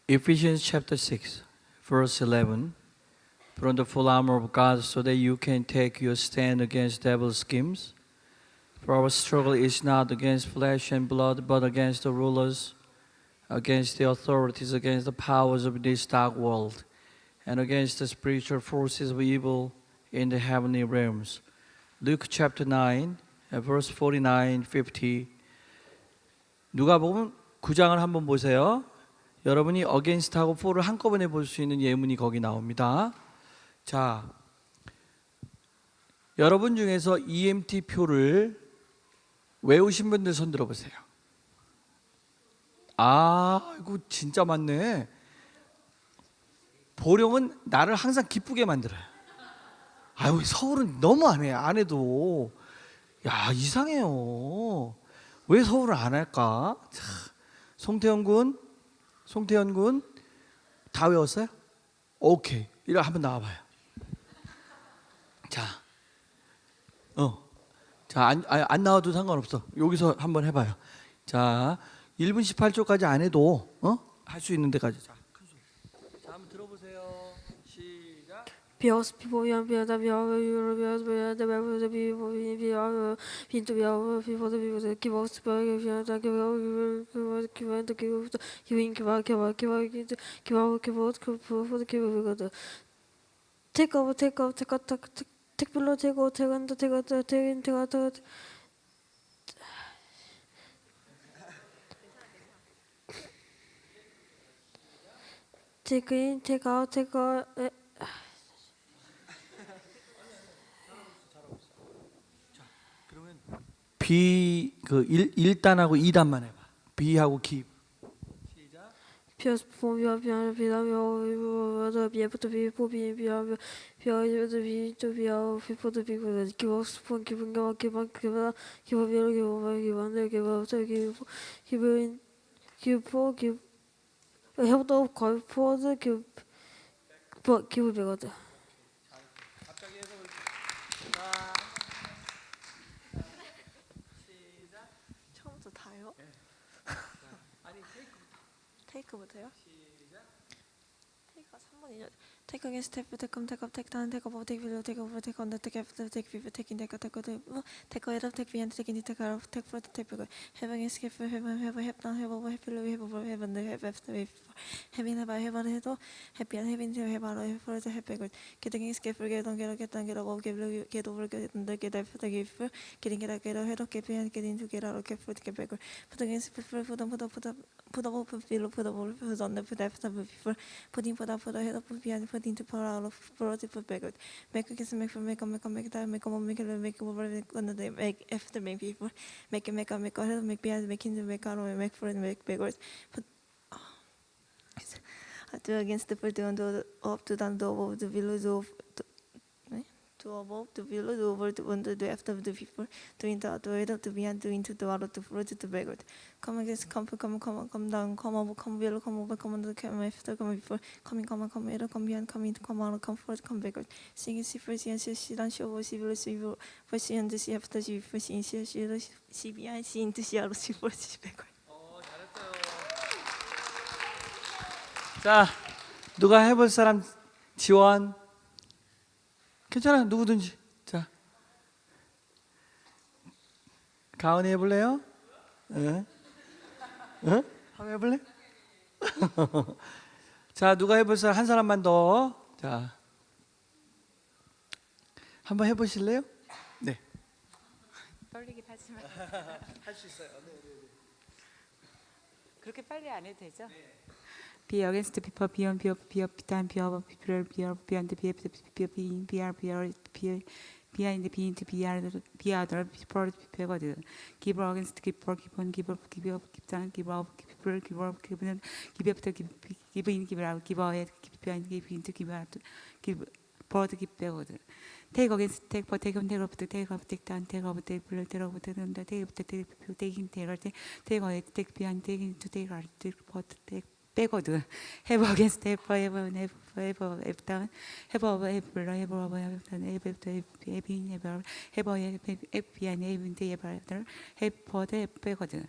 Ephesians chapter 6, verse 11. Put on the full armor of God so that you can take your stand against devil's schemes. For our struggle is not against flesh and blood, but against the rulers, against the authorities, against the powers of this dark world, and against the spiritual forces of evil in the heavenly realms. Luke chapter 9, verse 49, 50. 누가복음 9장을 한번 보세요. 여러분이 against하고 for를 한꺼번에 볼 수 있는 예문이 거기 나옵니다. 자, 여러분 중에서 EMT 표를 외우신 분들 손 들어보세요. 아, 이거 진짜 많네. 보령은 나를 항상 기쁘게 만들어요. 아유, 서울은 너무 안 해. 안 해도. 야, 이상해요. 왜 서울을 안 할까? 자, 송태현 군 다 외웠어요? 오케이. 이거 한번 나와봐요. 자, 안 나와도 상관없어. 여기서 한번 해봐요. 자, 1분 18초까지 안 해도 할 수 있는 데까지. 자, 큰 소리. 자, 한번 들어보세요. 시작. Take in, take out, take out. 그러면 B 그 1단하고 2단만 해봐. B하고 keep. 시작. Pios pour bien bien bien bien pour bien pour bien bien bien to be to be people to be good give us for giving give bien give help the call for the give be거든. 갑자기 해서 시작. 처음부터 다요? 아니 테이크부터요? 시작. 테이크가 3번이죠. Take against take up take down take over take below take over take on the take after take people take in take out take away take behind take in take out take for the take bigger have against give have down have over have below have over have under have after having about have on 해도 happy and having to have out have for the happy good getting against get forget don't get down get over get over get under get after give getting get out get head of get behind get into get out get for the get bigger put against put up below put on the put after before putting put head up behind put into power out of forward put backward make against make that make over on the make after make people make ahead make behind making the make out make for and make backwards put do against the put on the up to down the over the below to above to below to over to under the after the people to into out to head up to behind to into the out to forward to backward come against come down come over come below come over come under come after come before come head come behind come into come out come forward come backward sing see first and see down show see below see first and see after see first and see behind see into see out see forward see backward. 잘했어요. 자, 누가 해볼 사람 지원? 괜찮아, 누구든지. 자, 가은이 해볼래요? 응? 한번 해볼래? 자, 누가 해볼 사람 한 사람만 더. 자, 한번 해보실래요? 네. 떨리긴 하지만 할 수 있어요. 그렇게 빨리 안 해도 되죠? Be against people, be on, be down, be over, be beyond the behind the being to be other, before people give against, give on, give up, give down, give up, give up, give up, give in, give out, give ahead, give behind, give into, give out, give forward, give backward. Take against, take for, take on, take up, take up, take down, take over, take below, take over, take under, take in, take out, take ahead, take behind, take into, take out, take forward, take 빼거든. Have against, have down, have over, have below, have over, have down, have in, have behind, have into, have under, have forward, have 빼거든.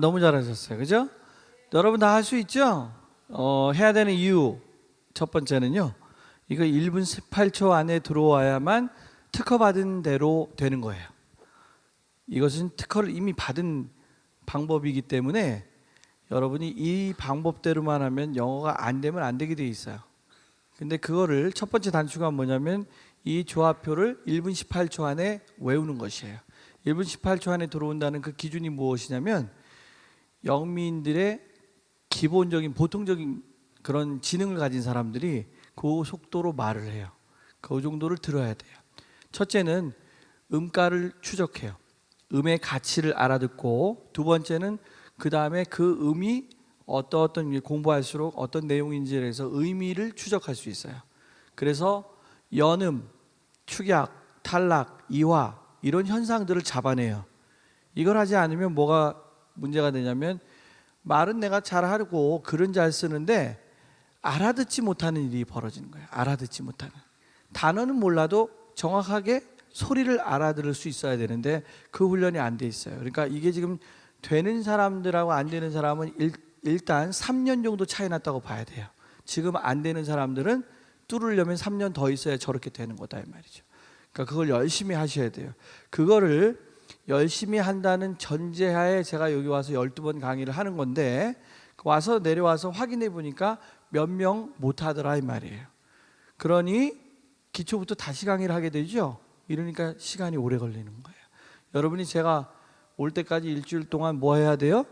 너무 잘하셨어요. 그죠? 여러분 다 할 수 있죠? 해야 되는 이유 첫 번째는요. 이거 1분 18초 안에 들어와야만 특허 받은 대로 되는 거예요. 이것은 특허를 이미 받은 방법이기 때문에 여러분이 이 방법대로만 하면 영어가 안 되면 안 되게 돼 있어요. 근데 그거를 첫 번째 단추가 뭐냐면 이 조합표를 1분 18초 안에 외우는 것이에요. 1분 18초 안에 들어온다는 그 기준이 무엇이냐면 영미인들의 기본적인 보통적인 그런 지능을 가진 사람들이 그 속도로 말을 해요. 그 정도를 들어야 돼요. 첫째는 음가를 추적해요. 음의 가치를 알아듣고 두 번째는 그 다음에 그 음이 어떤 공부할수록 어떤 내용인지에 대해서 의미를 추적할 수 있어요. 그래서 연음, 축약, 탈락, 이화 이런 현상들을 잡아내요. 이걸 하지 않으면 뭐가 문제가 되냐면 말은 내가 잘하고 글은 잘 쓰는데 알아듣지 못하는 일이 벌어지는 거예요. 알아듣지 못하는. 단어는 몰라도 정확하게 소리를 알아들을 수 있어야 되는데 그 훈련이 안 돼 있어요. 그러니까 이게 지금 되는 사람들하고 안 되는 사람은 일단 3년 정도 차이 났다고 봐야 돼요. 지금 안 되는 사람들은 뚫으려면 3년 더 있어야 저렇게 되는 거다 이 말이죠. 그러니까 그걸 열심히 하셔야 돼요. 그거를 열심히 한다는 전제하에 제가 여기 와서 12번 강의를 하는 건데 와서 내려와서 확인해 보니까 몇 명 못하더라 이 말이에요. 그러니 기초부터 다시 강의를 하게 되죠. 이러니까 시간이 오래 걸리는 거예요. 여러분이 제가 올 때까지 일주일 동안 뭐 해야 돼요?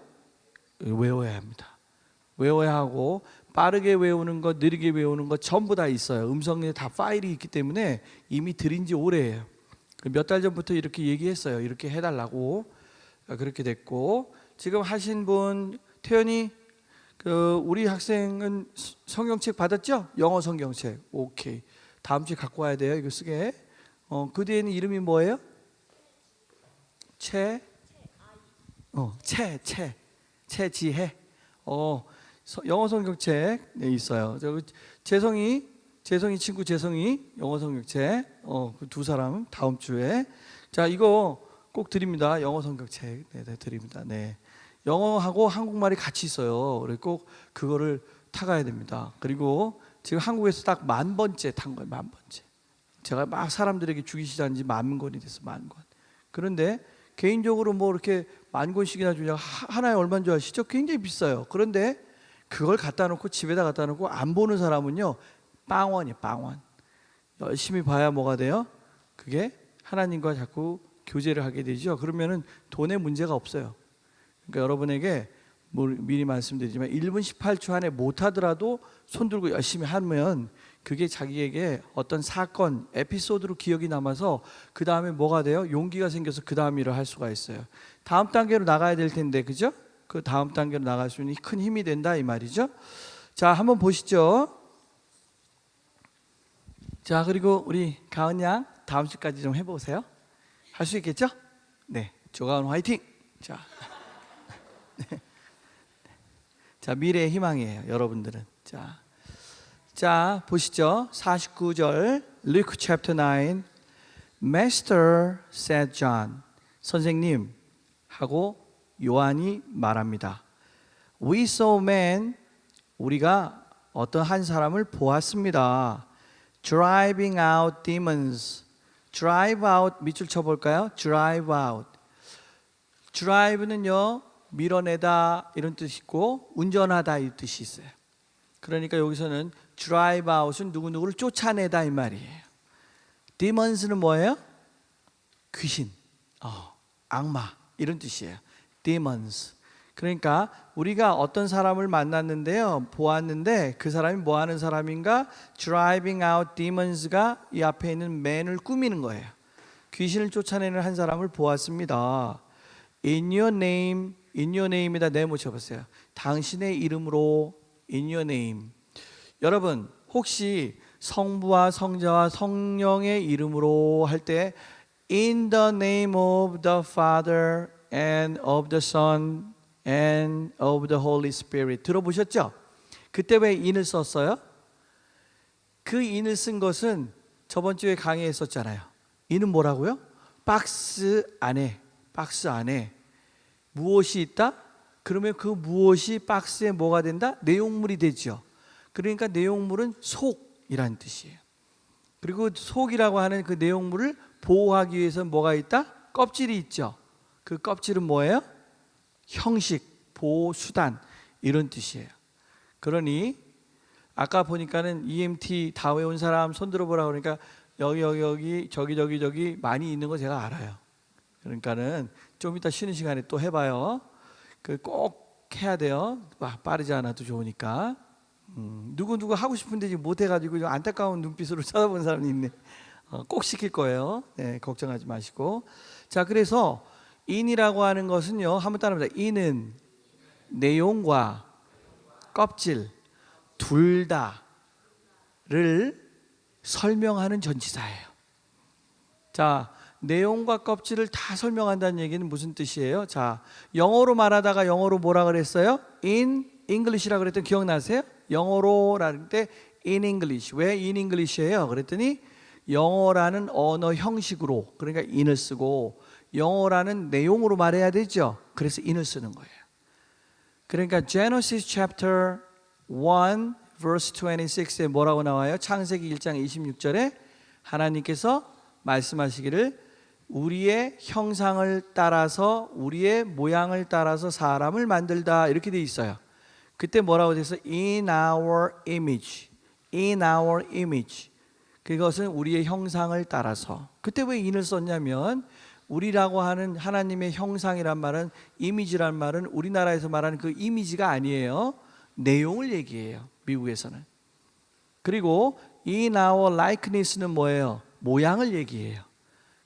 외워야 합니다. 외워야 하고 빠르게 외우는 것, 느리게 외우는 것 전부 다 있어요. 음성에 다 파일이 있기 때문에 이미 들인 지 오래예요. 몇 달 전부터 이렇게 얘기했어요. 이렇게 해달라고. 그렇게 됐고 지금 하신 분 태연이 우리 학생은 성경책 받았죠? 영어 성경책. 오케이. 다음 주에 갖고 와야 돼요. 이거 쓰게. 그 뒤에는 이름이 뭐예요? 최지혜. 영어 성경책 네, 있어요. 재성이 친구 재성이 영어 성경책. 그 두 사람 다음 주에. 자, 이거 꼭 드립니다. 영어 성경책. 네, 드립니다. 네. 영어하고 한국말이 같이 있어요. 그래서 꼭 그거를 타가야 됩니다. 그리고 지금 한국에서 딱 10,000번째 탄 거예요. 10,000번째. 제가 막 사람들에게 주기 시작한 지 10,000권이 됐어. 10,000권. 그런데 개인적으로 뭐 이렇게 10,000권씩이나 주냐 하나에 얼마인 줄 아시죠? 굉장히 비싸요. 그런데 그걸 갖다 놓고 집에다 갖다 놓고 안 보는 사람은요 빵원이에요. 빵원. 열심히 봐야 뭐가 돼요? 그게 하나님과 자꾸 교제를 하게 되죠. 그러면은 돈에 문제가 없어요. 그러니까 여러분에게 미리 말씀드리지만 1분 18초 안에 못하더라도 손 들고 열심히 하면 그게 자기에게 어떤 사건, 에피소드로 기억이 남아서 그 다음에 뭐가 돼요? 용기가 생겨서 그 다음 일을 할 수가 있어요. 다음 단계로 나가야 될 텐데, 그죠? 그 다음 단계로 나갈 수 있는 큰 힘이 된다 이 말이죠. 자, 한번 보시죠. 자, 그리고 우리 가은 양 다음 주까지 좀 해보세요. 할 수 있겠죠? 네, 조가은 화이팅. 자, 네. 자, 미래의 희망이에요, 여러분들은. 자, 보시죠. 49절, Luke chapter 9. Master said John. 선생님 하고 요한이 말합니다. We saw man. 우리가 어떤 한 사람을 보았습니다. Driving out demons. drive out 밑줄 쳐볼까요? drive out. drive는요 밀어내다 이런 뜻이 있고 운전하다 이 뜻이 있어요. 그러니까 여기서는 drive out은 누구누구를 쫓아내다 이 말이에요. demons는 뭐예요? 귀신, 악마 이런 뜻이에요. demons. 그러니까 우리가 어떤 사람을 만났는데요, 보았는데 그 사람이 뭐 하는 사람인가? driving out demons가 이 앞에 있는 man을 꾸미는 거예요. 귀신을 쫓아내는 한 사람을 보았습니다. In your name에다 네모 쳐보세요. 당신의 이름으로 in your name. 여러분 혹시 성부와 성자와 성령의 이름으로 할 때 in the name of the Father and of the Son and of the Holy Spirit 들어보셨죠? 그때 왜 in을 썼어요? 그 in을 쓴 것은 저번 주에 강의했었잖아요. in은 뭐라고요? 박스 안에 무엇이 있다? 그러면 그 무엇이 박스에 뭐가 된다? 내용물이 되죠. 그러니까 내용물은 속이라는 뜻이에요. 그리고 속이라고 하는 그 내용물을 보호하기 위해서 뭐가 있다? 껍질이 있죠. 그 껍질은 뭐예요? 형식, 보호 수단 이런 뜻이에요. 그러니 아까 보니까는 EMT 다 외운 사람 손 들어보라 그러니까 여기 저기 많이 있는 거 제가 알아요. 그러니까는 좀 이따 쉬는 시간에 또 해봐요. 그 꼭 해야 돼요. 빠르지 않아도 좋으니까. 누구 하고 싶은데 지금 못 해가지고 좀 안타까운 눈빛으로 쳐다보는 사람이 있네. 꼭 시킬 거예요. 네, 걱정하지 마시고. 자, 그래서 in이라고 하는 것은요. 한번 따라합니다. in은 내용과 껍질 둘 다를 설명하는 전치사예요. 자, 내용과 껍질을 다 설명한다는 얘기는 무슨 뜻이에요? 자, 영어로 말하다가 영어로 뭐라 그랬어요? in English라고 그랬더니 기억나세요? 영어로 할 때 in English. 왜 in English예요? 그랬더니 영어라는 언어 형식으로 그러니까 in을 쓰고 영어라는 내용으로 말해야 되죠. 그래서 in을 쓰는 거예요. 그러니까 Genesis chapter 1 verse 26에 뭐라고 나와요? 창세기 1장 26절에 하나님께서 말씀하시기를 우리의 형상을 따라서 우리의 모양을 따라서 사람을 만들다 이렇게 돼 있어요. 그때 뭐라고 돼서 in our image. 그것은 우리의 형상을 따라서. 그때 왜 in을 썼냐면 우리라고 하는 하나님의 형상이란 말은 이미지란 말은 우리나라에서 말하는 그 이미지가 아니에요. 내용을 얘기해요. 미국에서는. 그리고 in our likeness는 뭐예요? 모양을 얘기해요.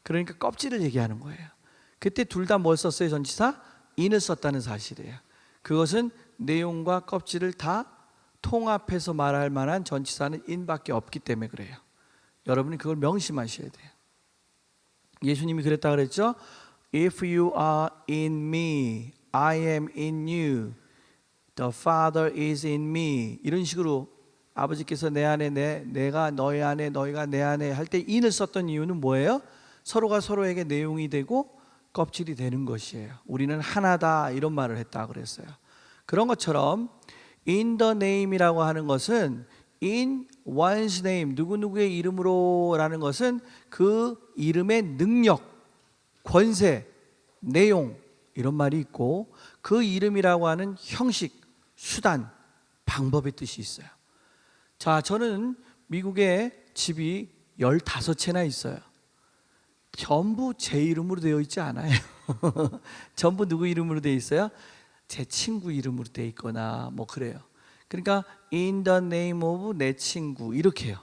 그러니까 껍질을 얘기하는 거예요. 그때 둘 다 뭘 썼어요? 전치사? in을 썼다는 사실이에요. 그것은 내용과 껍질을 다 통합해서 말할 만한 전치사는 in밖에 없기 때문에 그래요. 여러분이 그걸 명심하셔야 돼요. 예수님이 그랬다 그랬죠? If you are in me, I am in you. The Father is in me. 이런 식으로 아버지께서 내 안에 내가 너희 안에 너희가 내 안에 할 때 in을 썼던 이유는 뭐예요? 서로가 서로에게 내용이 되고 껍질이 되는 것이에요. 우리는 하나다 이런 말을 했다 그랬어요. 그런 것처럼 in the name이라고 하는 것은 in one's name 누구누구의 이름으로라는 것은 그 이름의 능력, 권세, 내용 이런 말이 있고 그 이름이라고 하는 형식, 수단, 방법의 뜻이 있어요. 자, 저는 미국에 집이 15채나 있어요. 전부 제 이름으로 되어 있지 않아요. 전부 누구 이름으로 되어 있어요? 제 친구 이름으로 되어 있거나 뭐 그래요. 그러니까 in the name of 내 친구 이렇게 해요.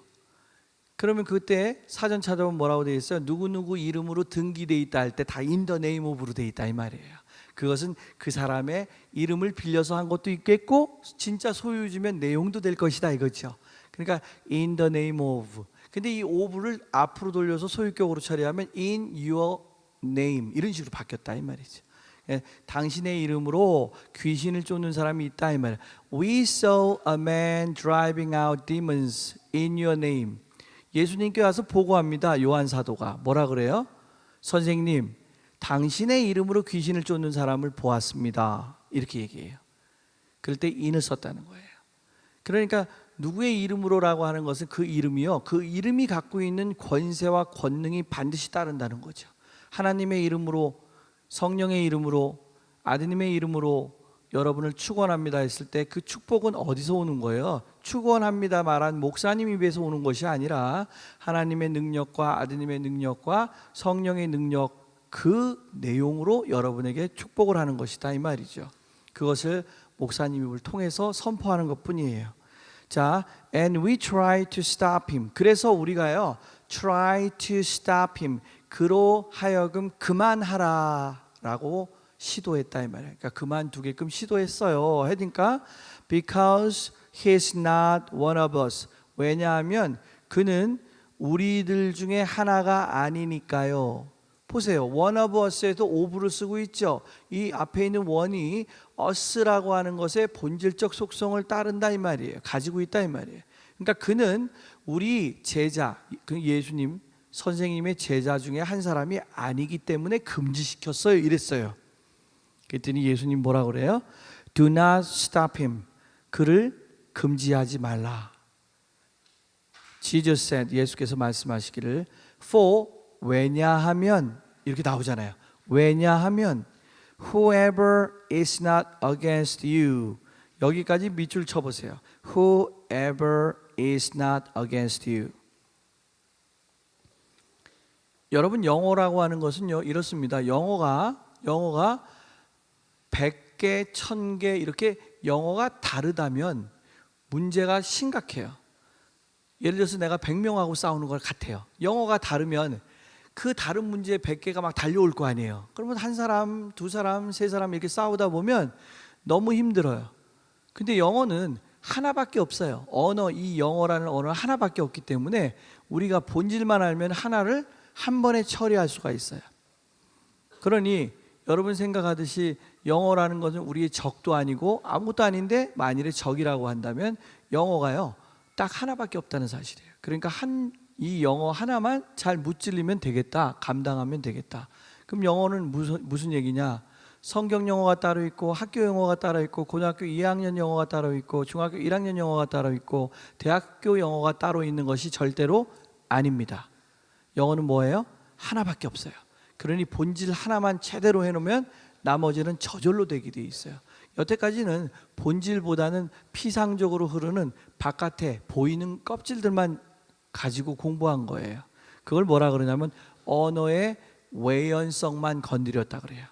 그러면 그때 사전 찾아보면 뭐라고 되어 있어요? 누구누구 이름으로 등기되어 있다 할 때 다 in the name of로 되어 있다 이 말이에요. 그것은 그 사람의 이름을 빌려서 한 것도 있겠고 진짜 소유주면 내용도 될 것이다 이거죠. 그러니까 in the name of. 근데 이 of를 앞으로 돌려서 소유격으로 처리하면 in your name 이런 식으로 바뀌었다 이 말이죠. 당신의 이름으로 귀신을 쫓는 사람이 있다 이 말이에요. We saw a man driving out demons in your name. 예수님께 와서 보고합니다. 요한 사도가 뭐라 그래요? 선생님, 당신의 이름으로 귀신을 쫓는 사람을 보았습니다. 이렇게 얘기해요. 그럴 때 in을 썼다는 거예요. 그러니까 누구의 이름으로라고 하는 것은 그 이름이요, 그 이름이 갖고 있는 권세와 권능이 반드시 따른다는 거죠. 하나님의 이름으로, 성령의 이름으로, 아드님의 이름으로 여러분을 축원합니다 했을 때 그 축복은 어디서 오는 거예요? 축원합니다 말한 목사님 입에서 오는 것이 아니라 하나님의 능력과 아드님의 능력과 성령의 능력, 그 내용으로 여러분에게 축복을 하는 것이다 이 말이죠. 그것을 목사님 입을 통해서 선포하는 것뿐이에요. 자, and we try to stop him. 그래서 우리가요, try to stop him. 그로 하여금 그만하라라고 시도했다 이 말이에요. 그러니까 그만두게끔 시도했어요. 하니까 because he's not one of us. 왜냐하면 그는 우리들 중에 하나가 아니니까요. 보세요. one of us에도 of를 쓰고 있죠. 이 앞에 있는 one이 us라고 하는 것의 본질적 속성을 따른다 이 말이에요. 가지고 있다 이 말이에요. 그러니까 그는 우리 제자, 그 예수님 선생님의 제자 중에 한 사람이 아니기 때문에 금지시켰어요. 이랬어요. 그랬더니 예수님 뭐라 그래요? Do not stop him. 그를 금지하지 말라. Jesus said, 예수께서 말씀하시기를 for, 왜냐하면 이렇게 나오잖아요. 왜냐하면 whoever is not against you. 여기까지 밑줄 쳐보세요. Whoever is not against you. 여러분, 영어라고 하는 것은요 이렇습니다. 영어가 100개, 1000개 이렇게 영어가 다르다면 문제가 심각해요. 예를 들어서 내가 100명하고 싸우는 것 같아요. 영어가 다르면 그 다른 문제에 100개가 막 달려올 거 아니에요. 그러면 한 사람, 두 사람, 세 사람 이렇게 싸우다 보면 너무 힘들어요. 근데 영어는 하나밖에 없어요. 언어, 이 영어라는 언어는 하나밖에 없기 때문에 우리가 본질만 알면 하나를 한 번에 처리할 수가 있어요. 그러니 여러분 생각하듯이 영어라는 것은 우리의 적도 아니고 아무것도 아닌데 만일에 적이라고 한다면 영어가요 딱 하나밖에 없다는 사실이에요. 그러니까 이 영어 하나만 잘 무찔리면 되겠다, 감당하면 되겠다. 그럼 영어는 무슨 얘기냐? 성경 영어가 따로 있고 학교 영어가 따로 있고 고등학교 2학년 영어가 따로 있고 중학교 1학년 영어가 따로 있고 대학교 영어가 따로 있는 것이 절대로 아닙니다. 영어는 뭐예요? 하나밖에 없어요. 그러니 본질 하나만 제대로 해놓으면 나머지는 저절로 되게 돼 있어요. 여태까지는 본질보다는 피상적으로 흐르는 바깥에 보이는 껍질들만 가지고 공부한 거예요. 그걸 뭐라 그러냐면 언어의 외연성만 건드렸다 그래요.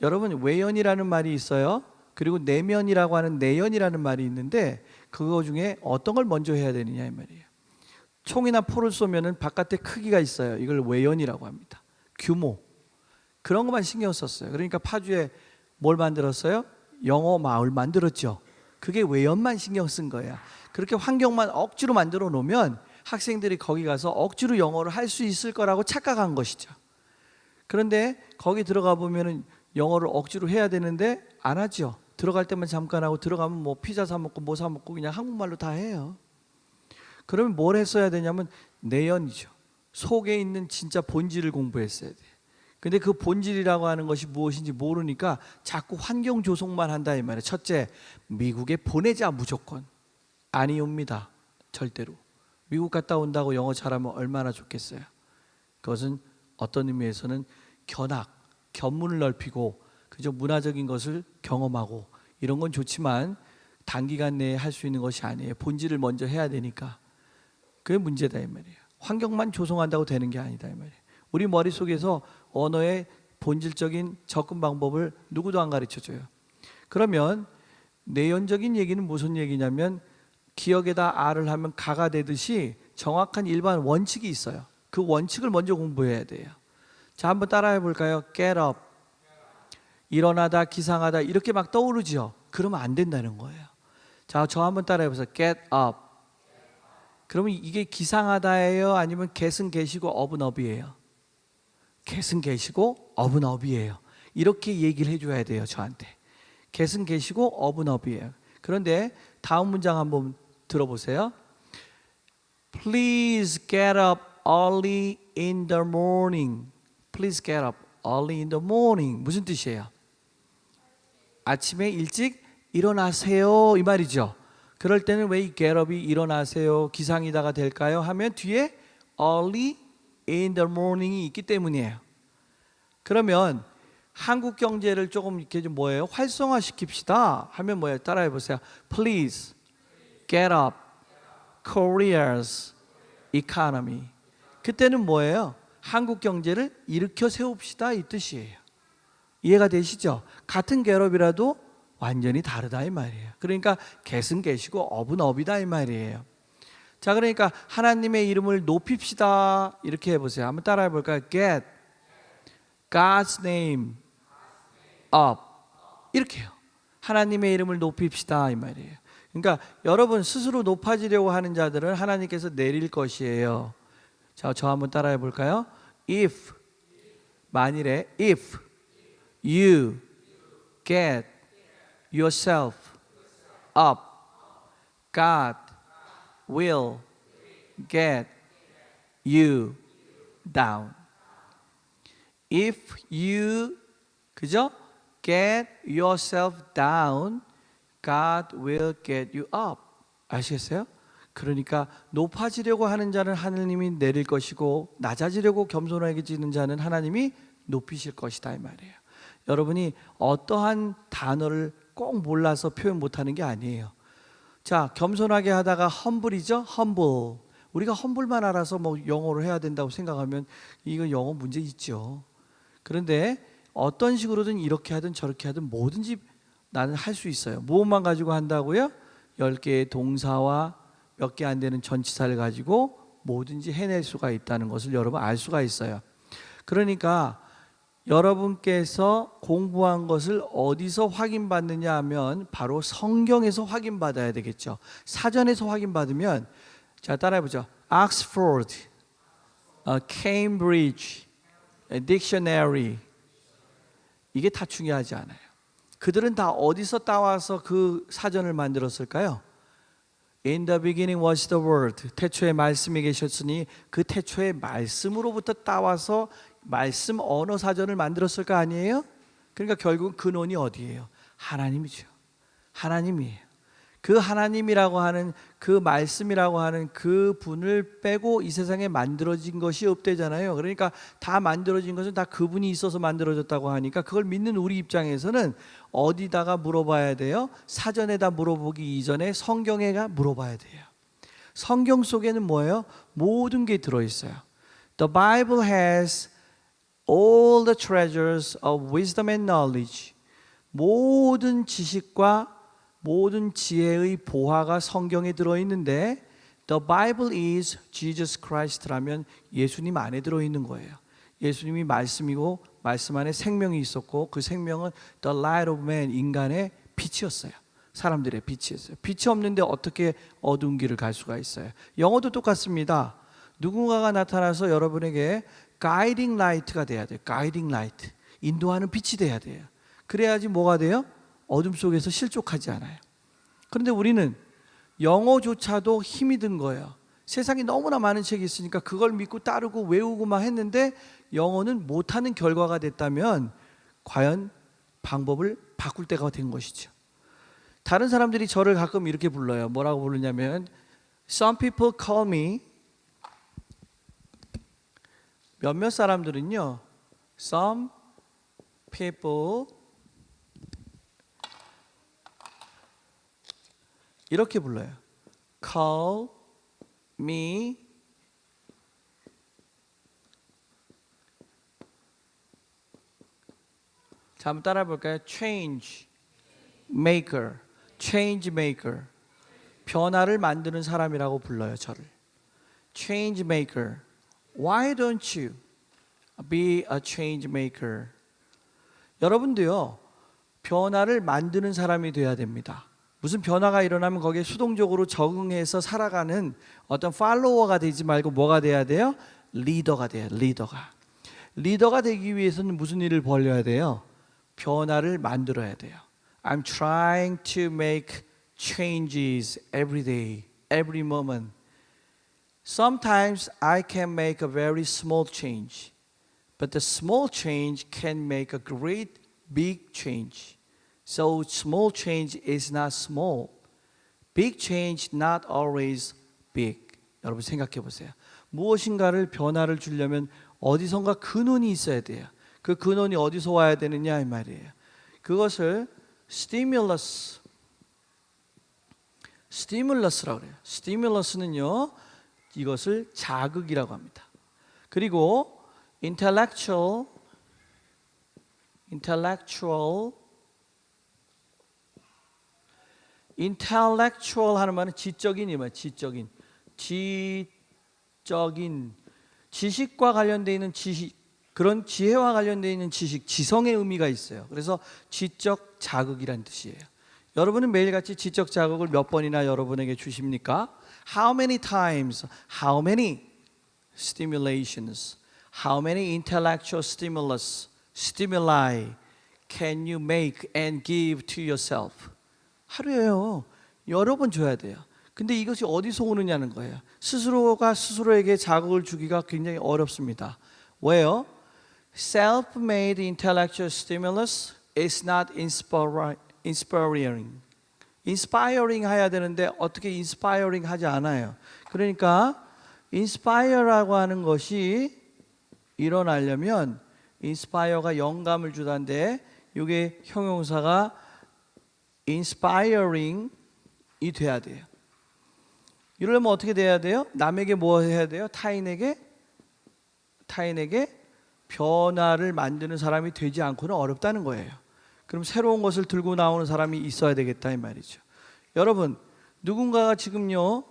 여러분, 외연이라는 말이 있어요. 그리고 내면이라고 하는 내연이라는 말이 있는데 그거 중에 어떤 걸 먼저 해야 되느냐 이 말이에요. 총이나 포를 쏘면은 바깥에 크기가 있어요. 이걸 외연이라고 합니다. 규모, 그런 것만 신경 썼어요. 그러니까 파주에 뭘 만들었어요? 영어 마을 만들었죠. 그게 외연만 신경 쓴 거예요. 그렇게 환경만 억지로 만들어 놓으면 학생들이 거기 가서 억지로 영어를 할 수 있을 거라고 착각한 것이죠. 그런데 거기 들어가 보면은 영어를 억지로 해야 되는데 안 하죠. 들어갈 때만 잠깐 하고 들어가면 뭐 피자 사 먹고 뭐 사 먹고 그냥 한국말로 다 해요. 그러면 뭘 했어야 되냐면 내연이죠. 속에 있는 진짜 본질을 공부했어야 돼. 근데 그 본질이라고 하는 것이 무엇인지 모르니까 자꾸 환경 조성만 한다 이 말이에요. 첫째, 미국에 보내자 무조건. 아니 옵니다. 절대로. 미국 갔다 온다고 영어 잘하면 얼마나 좋겠어요. 그것은 어떤 의미에서는 견문을 넓히고 그저 문화적인 것을 경험하고 이런 건 좋지만 단기간 내에 할 수 있는 것이 아니에요. 본질을 먼저 해야 되니까. 그게 문제다 이 말이에요. 환경만 조성한다고 되는 게 아니다 이 말이에요. 우리 머릿속에서 언어의 본질적인 접근 방법을 누구도 안 가르쳐줘요. 그러면 내연적인 얘기는 무슨 얘기냐면 기억에다 R을 하면 가가 되듯이 정확한 일반 원칙이 있어요. 그 원칙을 먼저 공부해야 돼요. 자, 한번 따라해 볼까요? Get up. 일어나다, 기상하다 이렇게 막 떠오르죠. 그러면 안 된다는 거예요. 자, 저 한번 따라해 보세요. Get up. 그러면 이게 기상하다예요? 아니면 get은 get이고 up은 up이에요? get은 get이고 up은 up이에요. 이렇게 얘기를 해줘야 돼요, 저한테. get은 get이고 up은 up이에요. 그런데 다음 문장 한번 들어보세요. Please get up early in the morning. Please get up early in the morning. 무슨 뜻이에요? 아침에 일찍 일어나세요 이 말이죠. 그럴 때는 왜 이 get up이 일어나세요 기상이다가 될까요? 하면 뒤에 early in the morning이 있기 때문이에요. 그러면 한국 경제를 조금 이렇게 좀 뭐예요? 활성화 시킵시다 하면 뭐예요? 따라해 보세요. Please get up Korea's economy. 그때는 뭐예요? 한국 경제를 일으켜 세웁시다 이 뜻이에요. 이해가 되시죠? 같은 겟업이라도 완전히 다르다 이 말이에요. 그러니까 get은 get이고 up은 up이다 이 말이에요. 자, 그러니까 하나님의 이름을 높입시다 이렇게 해보세요. 한번 따라해 볼까요? Get God's name up 이렇게요. 하나님의 이름을 높입시다 이 말이에요. 그러니까 여러분 스스로 높아지려고 하는 자들은 하나님께서 내릴 것이에요. 자, 저 한번 따라해 볼까요? If 만일에 if you get yourself up, God will get you down. If you 그죠? get yourself down, God will get you up. 아시겠어요? 그러니까 높아지려고 하는 자는 하나님이 내릴 것이고 낮아지려고 겸손해지는 자는 하나님이 높이실 것이다 이 말이에요. 여러분이 어떠한 단어를 꼭 몰라서 표현 못하는 게 아니에요. 자, 겸손하게 하다가 humble이죠. humble. 우리가 humble만 알아서 뭐 영어로 해야 된다고 생각하면 이거 영어 문제 있죠. 그런데 어떤 식으로든 이렇게 하든 저렇게 하든 뭐든지 나는 할 수 있어요. 무엇만 가지고 한다고요? 10개의 동사와 몇 개 안 되는 전치사를 가지고 뭐든지 해낼 수가 있다는 것을 여러분 알 수가 있어요. 그러니까 여러분께서 공부한 것을 어디서 확인받느냐 하면 바로 성경에서 확인받아야 되겠죠. 사전에서 확인받으면 자 따라해보죠. Oxford, Cambridge, Dictionary 이게 다 중요하지 않아요. 그들은 다 어디서 따와서 그 사전을 만들었을까요? In the beginning was the word. 태초에 말씀이 계셨으니 그 태초의 말씀으로부터 따와서 말씀 언어 사전을 만들었을 거 아니에요? 그러니까 결국 근원이 어디예요? 하나님이죠. 하나님이에요. 그 하나님이라고 하는 그 말씀이라고 하는 그 분을 빼고 이 세상에 만들어진 것이 없대잖아요. 그러니까 다 만들어진 것은 다 그분이 있어서 만들어졌다고 하니까 그걸 믿는 우리 입장에서는 어디다가 물어봐야 돼요? 사전에다 물어보기 이전에 성경에가 물어봐야 돼요. 성경 속에는 뭐예요? 모든 게 들어있어요. The Bible has all the treasures of wisdom and knowledge. 모든 지식과 모든 지혜의 보화가 성경에 들어있는데 The Bible is Jesus Christ라면 예수님 안에 들어있는 거예요. 예수님이 말씀이고 말씀 안에 생명이 있었고 그 생명은 The light of man, 인간의 빛이었어요. 사람들의 빛이었어요. 빛이 없는데 어떻게 어두운 길을 갈 수가 있어요. 영어도 똑같습니다. 누군가가 나타나서 여러분에게 guiding light가 돼야 돼요. guiding light. 인도하는 빛이 돼야 돼요. 그래야지 뭐가 돼요? 어둠 속에서 실족하지 않아요. 그런데 우리는 영어조차도 힘이 든 거예요. 세상에 너무나 많은 책이 있으니까 그걸 믿고 따르고 외우고 막 했는데 영어는 못하는 결과가 됐다면 과연 방법을 바꿀 때가 된 것이죠. 다른 사람들이 저를 가끔 이렇게 불러요. 뭐라고 부르냐면 Some people call me 몇몇 사람들은요 Some people 이렇게 불러요. Call me 자, 한번 따라 볼까요? Change maker, change maker. 변화를 만드는 사람이라고 불러요, 저를. Change maker. Why don't you be a change maker? 여러분도요, 변화를 만드는 사람이 돼야 됩니다. 무슨 변화가 일어나면 거기에 수동적으로 적응해서 살아가는 어떤 팔로워가 되지 말고 뭐가 돼야 돼요? 리더가 돼요. 리더가 되기 위해서는 무슨 일을 벌여야 돼요? 변화를 만들어야 돼요. I'm trying to make changes every day, every moment. Sometimes I can make a very small change, but the small change can make a great big change. So small change is not small. Big change not always big. 여러분 생각해 보세요. 무엇인가를 변화를 주려면 어디선가 근원이 있어야 돼요. 그 근원이 어디서 와야 되느냐 이 말이에요. 그것을 스티뮬러스라고 그래요. 스티뮬러스는요, 이것을 자극이라고 합니다. 그리고 intellectual 하는 말은 지적인 이 말, 지적인 지식과 관련되어 있는 지식, 그런 지혜와 관련되어 있는 지식, 지성의 의미가 있어요. 그래서 지적 자극이란 뜻이에요. 여러분은 매일같이 지적 자극을 몇 번이나 여러분에게 주십니까? How many times, how many stimulations, how many intellectual stimuli can you make and give to yourself? 하루에요. 여러 번 줘야 돼요. 근데 이것이 어디서 오느냐는 거예요. 스스로가 스스로에게 자극을 주기가 굉장히 어렵습니다. 왜요? Self-made intellectual stimulus is not inspiring. inspiring 해야 되는데 어떻게 inspiring 하지 않아요. 그러니까 inspire라고 하는 것이 일어나려면 inspire가 영감을 주다는데 이게 형용사가 inspiring이 돼야 돼요. 이러려면 어떻게 돼야 돼요? 남에게 뭐 해야 돼요? 타인에게 변화를 만드는 사람이 되지 않고는 어렵다는 거예요. 그럼 새로운 것을 들고 나오는 사람이 있어야 되겠다 이 말이죠. 여러분, 누군가가 지금요,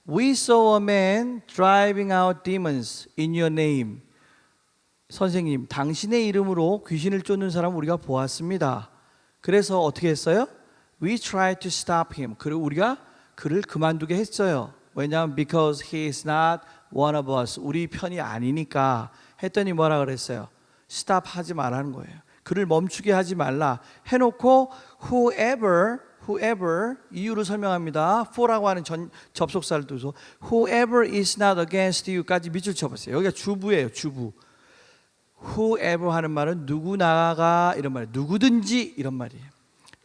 We saw a man driving out demons in your name. 선생님, 당신의 이름으로 귀신을 쫓는 사람 우리가 보았습니다. 그래서 어떻게 했어요? We tried to stop him. 그리고 우리가 그를 그만두게 했어요. 왜냐하면 because he is not one of us. 우리 편이 아니니까. 했더니 뭐라 그랬어요? stop 하지 말라는 거예요. 그를 멈추게 하지 말라 해놓고 whoever 이유를 설명합니다. for라고 하는 접속사를 둬서 whoever is not against you까지 밑줄 쳐보세요. 여기가 주부예요. 주부. whoever 하는 말은 누구나가 이런 말이에요. 누구든지 이런 말이에요.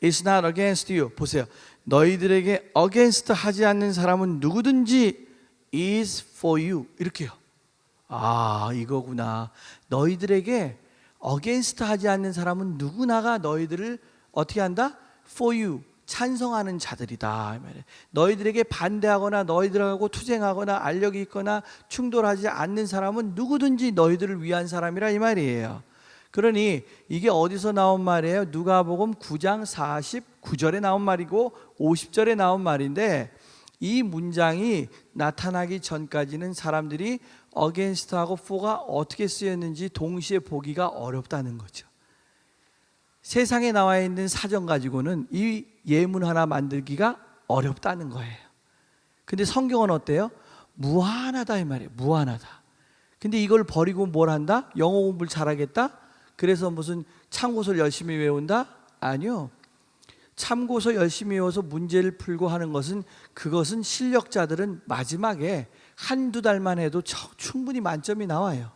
is not against you. 보세요. 너희들에게 against 하지 않는 사람은 누구든지 is for you. 이렇게요. 아, 이거구나. 너희들에게 against 하지 않는 사람은 누구나가 너희들을 어떻게 한다? for you. 찬성하는 자들이다. 너희들에게 반대하거나 너희들하고 투쟁하거나 알력이 있거나 충돌하지 않는 사람은 누구든지 너희들을 위한 사람이라 이 말이에요. 그러니 이게 어디서 나온 말이에요? 누가복음 9장 49절에 나온 말이고 50절에 나온 말인데 이 문장이 나타나기 전까지는 사람들이 against하고 for가 어떻게 쓰였는지 동시에 보기가 어렵다는 거죠. 세상에 나와 있는 사전 가지고는 이 예문 하나 만들기가 어렵다는 거예요. 근데 성경은 어때요? 무한하다 이 말이에요. 무한하다. 근데 이걸 버리고 뭘 한다? 영어 공부를 잘하겠다? 그래서 무슨 참고서를 열심히 외운다? 아니요. 참고서 열심히 외워서 문제를 풀고 하는 것은 그것은 실력자들은 마지막에 한두 달만 해도 충분히 만점이 나와요.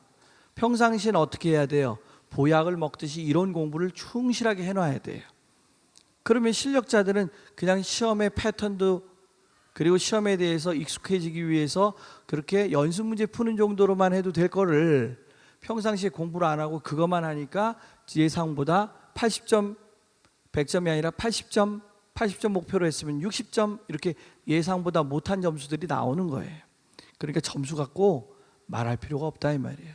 평상시엔 어떻게 해야 돼요? 보약을 먹듯이 이론 공부를 충실하게 해놔야 돼요. 그러면 실력자들은 그냥 시험의 패턴도 그리고 시험에 대해서 익숙해지기 위해서 그렇게 연습 문제 푸는 정도로만 해도 될 거를 평상시에 공부를 안 하고 그것만 하니까 예상보다 80점, 100점이 아니라 80점 목표로 했으면 60점 이렇게 예상보다 못한 점수들이 나오는 거예요. 그러니까 점수 갖고 말할 필요가 없다 이 말이에요.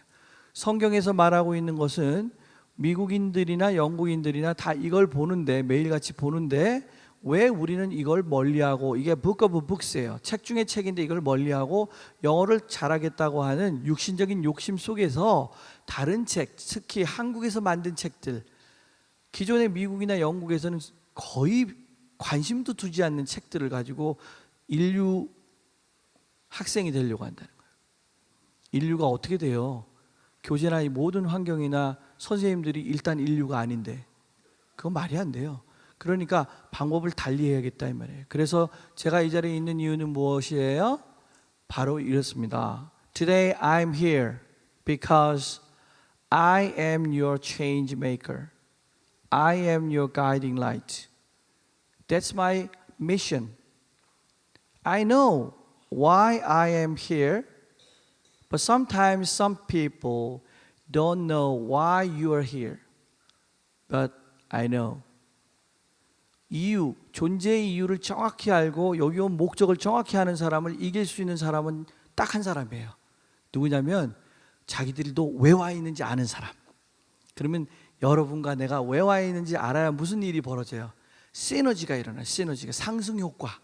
성경에서 말하고 있는 것은 미국인들이나 영국인들이나 다 이걸 보는데 매일같이 보는데 왜 우리는 이걸 멀리하고 이게 book of books예요. 책 중에 책인데 이걸 멀리하고 영어를 잘하겠다고 하는 육신적인 욕심 속에서 다른 책, 특히 한국에서 만든 책들 기존의 미국이나 영국에서는 거의 관심도 두지 않는 책들을 가지고 인류 학생이 되려고 한다는 거예요. 인류가 어떻게 돼요? 교재나 이 모든 환경이나 선생님들이 일단 인류가 아닌데 그건 말이 안 돼요. 그러니까 방법을 달리 해야겠다 이 말이에요. 그래서 제가 이 자리에 있는 이유는 무엇이에요? 바로 이렇습니다. Today I'm here because I am your change maker. I am your guiding light. That's my mission. I know why I am here, but sometimes some people don't know why you are here. But I know. 이유, 존재의 이유를 정확히 알고 여기 온 목적을 정확히 아는 사람을 이길 수 있는 사람은 딱 한 사람이에요. 누구냐면 자기들도 왜 와 있는지 아는 사람. 그러면 여러분과 내가 왜 와 있는지 알아야 무슨 일이 벌어져요? 시너지가 일어나요. 시너지가 상승 효과.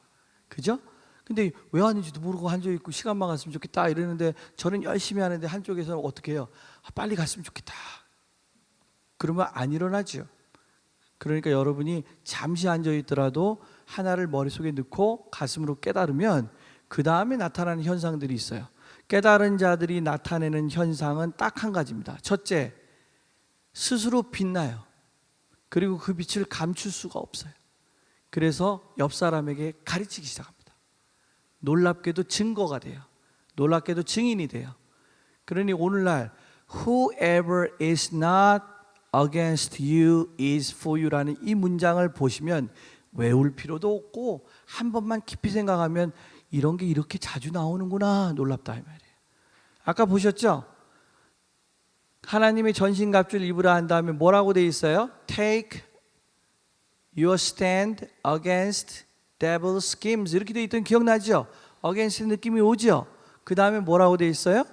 그죠? 근데 왜 왔는지도 모르고 앉아있고 시간만 갔으면 좋겠다 이러는데 저는 열심히 하는데 한쪽에서는 어떻게 해요? 빨리 갔으면 좋겠다. 그러면 안 일어나죠. 그러니까 여러분이 잠시 앉아있더라도 하나를 머릿속에 넣고 가슴으로 깨달으면 그 다음에 나타나는 현상들이 있어요. 깨달은 자들이 나타내는 현상은 딱 한 가지입니다. 첫째, 스스로 빛나요. 그리고 그 빛을 감출 수가 없어요. 그래서 옆 사람에게 가르치기 시작합니다. 놀랍게도 증거가 돼요. 놀랍게도 증인이 돼요. 그러니 오늘날 Whoever is not against you is for you라는 이 문장을 보시면 외울 필요도 없고 한 번만 깊이 생각하면 이런 게 이렇게 자주 나오는구나 놀랍다 이 말이에요. 아까 보셨죠? 하나님의 전신갑주를 입으라 한 다음에 뭐라고 돼 있어요? Take your stand against devil's schemes 이렇게 돼 있던 기억나죠? against 느낌이 오죠? 그 다음에 뭐라고 돼 있어요?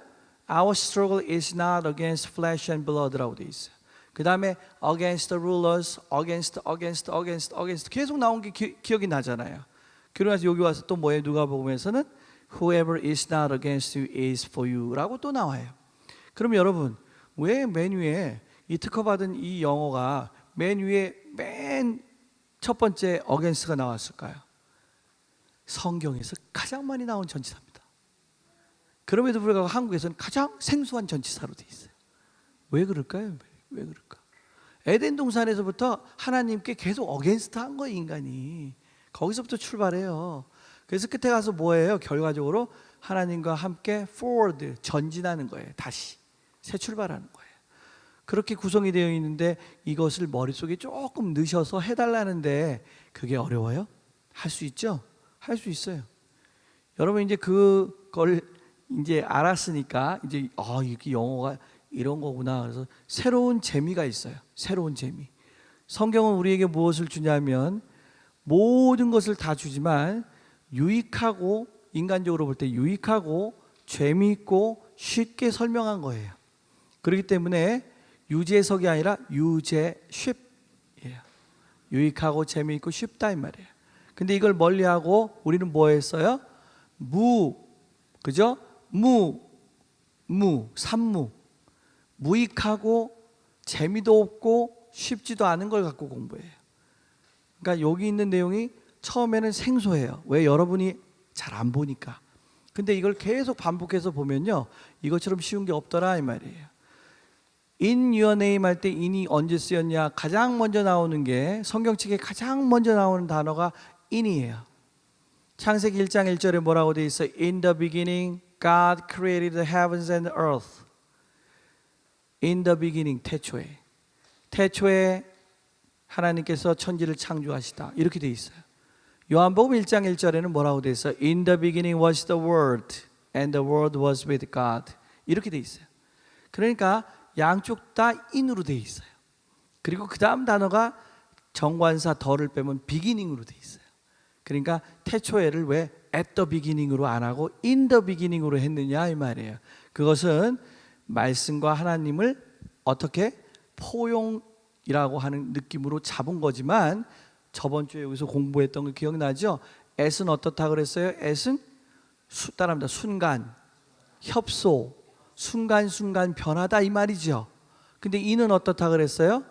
Our struggle is not against flesh and blood라고 돼 있어요. 그 다음에 against the rulers, against 계속 나온 게 기억이 나잖아요. 그러면서 여기 와서 또 뭐예요? 누가복음에서는 Whoever is not against you is for you라고 또 나와요. 그럼 여러분 왜 맨 위에 이 특허받은 이 영어가 맨 위에 맨 첫 번째 against가 나왔을까요? 성경에서 가장 많이 나온 전치사입니다. 그럼에도 불구하고 한국에서는 가장 생소한 전치사로 돼 있어요. 왜 그럴까요? 왜 그럴까? 에덴 동산에서부터 하나님께 계속 어게인스트 한 거예요, 인간이. 거기서부터 출발해요. 그래서 끝에 가서 뭐예요? 결과적으로 하나님과 함께 forward, 전진하는 거예요. 다시 새 출발하는 거예요. 그렇게 구성이 되어 있는데 이것을 머릿속에 조금 넣으셔서 해달라는데 그게 어려워요? 할 수 있죠? 할 수 있어요. 여러분 이제 그걸 이제 알았으니까 이제 이게 영어가 이런 거구나. 그래서 새로운 재미가 있어요. 새로운 재미. 성경은 우리에게 무엇을 주냐면 모든 것을 다 주지만 유익하고 인간적으로 볼 때 유익하고 재미있고 쉽게 설명한 거예요. 그렇기 때문에 유재석이 아니라 유재쉽이에요. 유익하고 재미있고 쉽다 이 말이에요. 근데 이걸 멀리하고 우리는 뭐 했어요? 그죠? 산무. 무익하고 재미도 없고 쉽지도 않은 걸 갖고 공부해요. 그러니까 여기 있는 내용이 처음에는 생소해요. 왜? 여러분이 잘 안 보니까. 근데 이걸 계속 반복해서 보면요, 이것처럼 쉬운 게 없더라 이 말이에요. In your name 할 때 in이 언제 쓰였냐? 가장 먼저 나오는 게 성경책에 가장 먼저 나오는 단어가 in이에요. 창세기 1장 1절에 뭐라고 돼 있어요? In the beginning God created the heavens and the earth. In the beginning, 태초에 하나님께서 천지를 창조하시다 이렇게 돼 있어요. 요한복음 1장 1절에는 뭐라고 돼 있어요? In the beginning was the word and the word was with God 이렇게 돼 있어요. 그러니까 양쪽 다 in으로 돼 있어요. 그리고 그 다음 단어가 정관사 더를 빼면 beginning으로 돼 있어요. 그러니까 태초에를 왜 at the beginning으로 안 하고 in the beginning으로 했느냐 이 말이에요. 그것은 말씀과 하나님을 어떻게 포용이라고 하는 느낌으로 잡은 거지만 저번 주에 여기서 공부했던 거 기억나죠? at은 어떻다 그랬어요? at은 따라합니다. 순간, 협소, 순간순간 변하다 이 말이죠. 근데 in은 어떻다 그랬어요?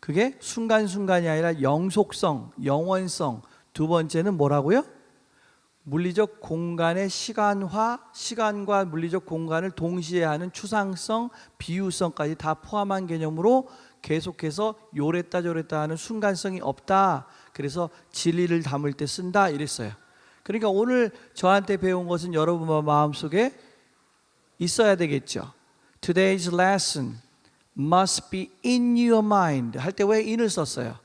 그게 순간순간이 아니라 영속성, 영원성. 두 번째는 뭐라고요? 물리적 공간의 시간화, 시간과 물리적 공간을 동시에 하는 추상성, 비유성까지 다 포함한 개념으로 계속해서 요랬다 저랬다 하는 순간성이 없다. 그래서 진리를 담을 때 쓴다 이랬어요. 그러니까 오늘 저한테 배운 것은 여러분 마음속에 있어야 되겠죠. Today's lesson must be in your mind 할 때 왜 in을 썼어요?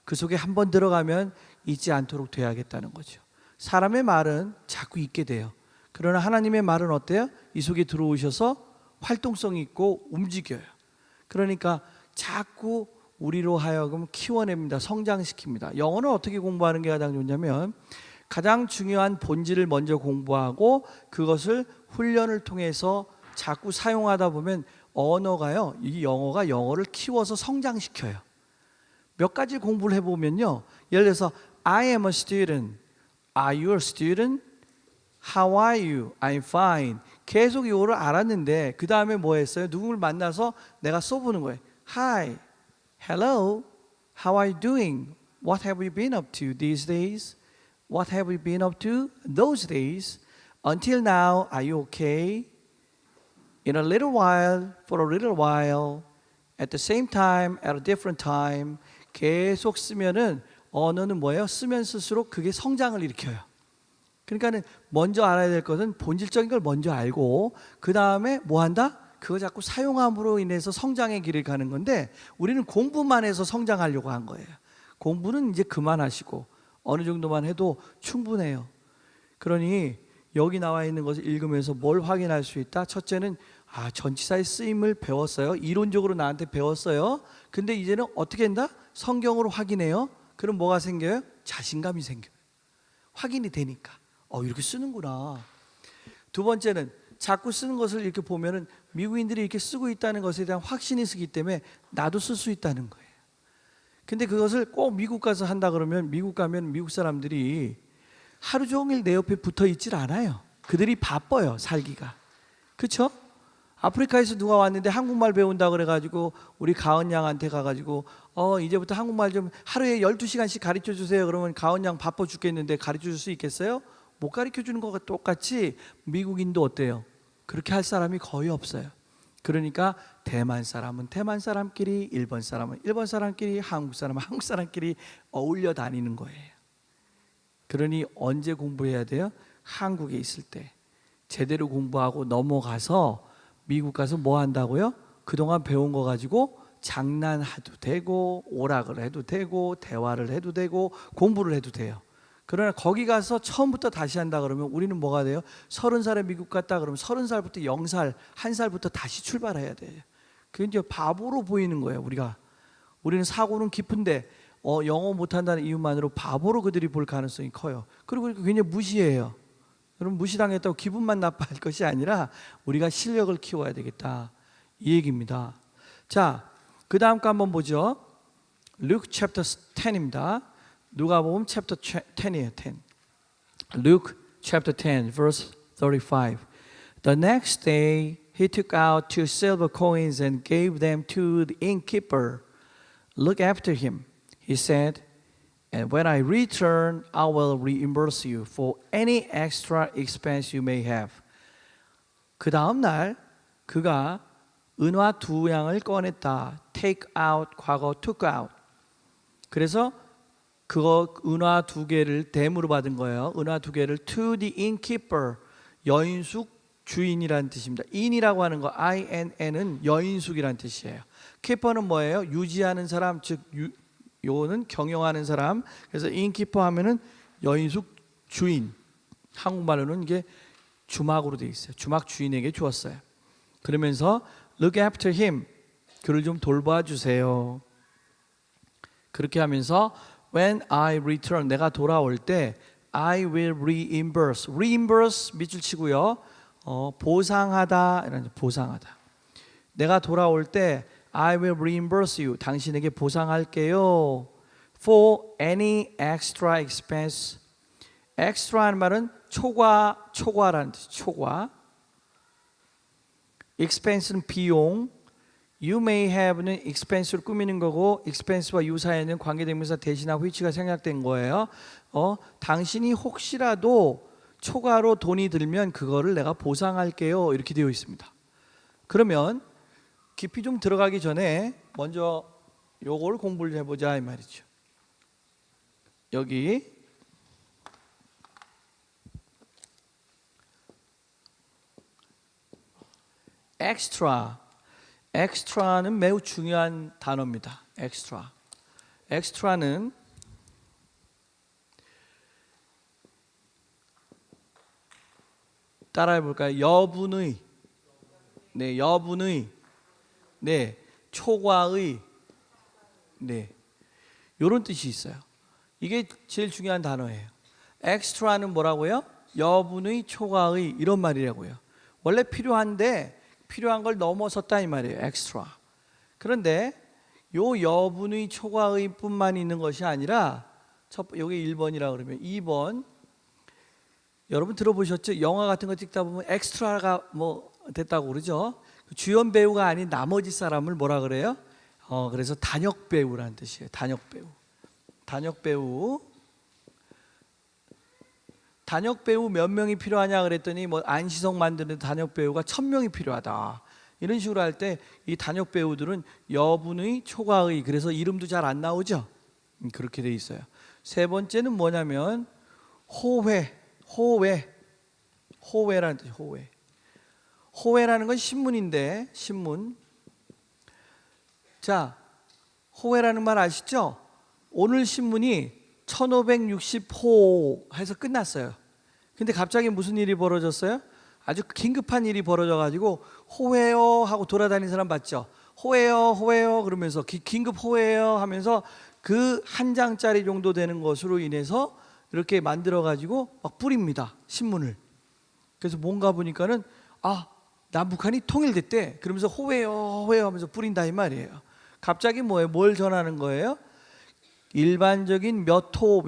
그 속에 한번 들어가면 잊지 않도록 돼야겠다는 거죠. 사람의 말은 자꾸 잊게 돼요. 그러나 하나님의 말은 어때요? 이 속에 들어오셔서 활동성이 있고 움직여요. 그러니까 자꾸 우리로 하여금 키워냅니다. 성장시킵니다. 영어는 어떻게 공부하는 게 가장 좋냐면 가장 중요한 본질을 먼저 공부하고 그것을 훈련을 통해서 자꾸 사용하다 보면 언어가요, 이 영어가 영어를 키워서 성장시켜요. 몇 가지 공부를 해보면요, 예를 들어서 I am a student, Are you a student? How are you? I'm fine. 계속 이거를 알았는데 그 다음에 뭐 했어요? 누구를 만나서 내가 써보는 거예요. Hi, hello, how are you doing? What have you been up to these days? What have you been up to those days? Until now, are you okay? In a little while, for a little while, at the same time, at a different time. 계속 쓰면은 언어는 뭐예요? 쓰면 쓸수록 그게 성장을 일으켜요. 그러니까는 먼저 알아야 될 것은 본질적인 걸 먼저 알고 그 다음에 뭐 한다? 그거 자꾸 사용함으로 인해서 성장의 길을 가는 건데 우리는 공부만 해서 성장하려고 한 거예요. 공부는 이제 그만하시고 어느 정도만 해도 충분해요. 그러니 여기 나와 있는 것을 읽으면서 뭘 확인할 수 있다? 첫째는 전치사의 쓰임을 배웠어요. 이론적으로 나한테 배웠어요. 근데 이제는 어떻게 한다? 성경으로 확인해요. 그럼 뭐가 생겨요? 자신감이 생겨요. 확인이 되니까 이렇게 쓰는구나. 두 번째는 자꾸 쓰는 것을 이렇게 보면은 미국인들이 이렇게 쓰고 있다는 것에 대한 확신이 있기 때문에 나도 쓸 수 있다는 거예요. 근데 그것을 꼭 미국 가서 한다 그러면 미국 가면 미국 사람들이 하루 종일 내 옆에 붙어 있질 않아요. 그들이 바빠요, 살기가. 그렇죠? 아프리카에서 누가 왔는데 한국말 배운다 그래가지고 우리 가은 양한테 가가지고 이제부터 한국말 좀 하루에 12시간씩 가르쳐 주세요. 그러면 가은 양 바빠 죽겠는데 가르쳐 줄 수 있겠어요? 못 가르쳐 주는 것과 똑같이 미국인도 어때요? 그렇게 할 사람이 거의 없어요. 그러니까 대만 사람은 대만 사람끼리, 일본 사람은 일본 사람끼리, 한국 사람은 한국 사람끼리 어울려 다니는 거예요. 그러니 언제 공부해야 돼요? 한국에 있을 때 제대로 공부하고 넘어가서 미국 가서 뭐 한다고요? 그동안 배운 거 가지고 장난해도 되고 오락을 해도 되고 대화를 해도 되고 공부를 해도 돼요. 그러나 거기 가서 처음부터 다시 한다 그러면 우리는 뭐가 돼요? 30살에 미국 갔다 그러면 30살부터 0살, 1살부터 다시 출발해야 돼요. 그게 이제 바보로 보이는 거예요. 우리는 사고는 깊은데 영어 못한다는 이유만으로 바보로 그들이 볼 가능성이 커요. 그리고 굉장히 무시해요. 여러분 무시당했다고 기분만 나빠할 것이 아니라 우리가 실력을 키워야 되겠다 이 얘기입니다. 자, 그 다음 거 한번 보죠. Luke chapter 10입니다. 누가복음 chapter 10이에요. 10. Luke chapter 10 verse 35. The next day he took out 2 silver coins and gave them to the innkeeper. Look after him, he said. And when I return, I will reimburse you for any extra expense you may have. 그 다음 날 그가 은화 2양을 꺼냈다. Take out, 과거 took out. 그래서 그거 은화 2개를 대무로 받은 거예요. 은화 2개를 to the innkeeper, 여인숙 주인이라는 뜻입니다. in이라고 하는 거 INN은 여인숙이라는 뜻이에요. keeper는 뭐예요? 유지하는 사람, 즉 요거는 경영하는 사람. 그래서 인키퍼 하면은 여인숙 주인. 한국말로는 이게 주막으로 되어 있어요. 주막 주인에게 주었어요. 그러면서 look after him. 그를 좀 돌봐 주세요. 그렇게 하면서 when I return, 내가 돌아올 때 I will reimburse. reimburse 밑줄 치고요. 보상하다, 이런 보상하다. 내가 돌아올 때 I will reimburse you. 당신에게 보상할게요. For any extra expense. extra라는 말은 초과라는 뜻. 초과. expense는 비용. You may have는 expense로 꾸미는 거고 expense와 유사에는 관계대명사 대신하고 which가 생략된 거예요. 당신이 혹시라도 초과로 돈이 들면 그거를 내가 보상할게요. 이렇게 되어 있습니다. 그러면 깊이 좀 들어가기 전에 먼저 요걸 공부를 해보자 이 말이죠. 여기 extra는 매우 중요한 단어입니다. extra는 따라해 볼까요? 여분의, 네, 여분의, 네, 초과의, 네, 이런 뜻이 있어요. 이게 제일 중요한 단어예요. extra는 뭐라고요? 여분의, 초과의 이런 말이라고요. 원래 필요한데 필요한 걸 넘어섰다 이 말이에요. extra. 그런데 요 여분의, 초과의 뿐만 있는 것이 아니라 여기 1번이라 그러면 2번 여러분 들어보셨죠? 영화 같은 거 찍다 보면 엑스트라가 뭐 됐다고 그러죠. 주연 배우가 아닌 나머지 사람을 뭐라 그래요? 그래서 단역 배우라는 뜻이에요. 단역 배우. 단역 배우. 단역 배우 몇 명이 필요하냐 그랬더니 뭐 안시성 만드는 단역 배우가 1000명이 필요하다. 이런 식으로 할 때 이 단역 배우들은 여분의, 초과의, 그래서 이름도 잘 안 나오죠. 그렇게 돼 있어요. 세 번째는 뭐냐면 호외라는 뜻. 호외라는 건 신문인데 신문. 자, 호외라는 말 아시죠? 오늘 신문이 1560호 해서 끝났어요. 근데 갑자기 무슨 일이 벌어졌어요? 아주 긴급한 일이 벌어져 가지고 호외요 하고 돌아다니는 사람 봤죠? 호외요 그러면서 긴급 호외요 하면서 그 한 장짜리 정도 되는 것으로 인해서 이렇게 만들어 가지고 막 뿌립니다. 신문을. 그래서 뭔가 보니까는 남북한이 통일됐대. 그러면서 호외요 하면서 뿌린다 이 말이에요. 갑자기 뭐예요? 뭘 전하는 거예요? 일반적인 몇 호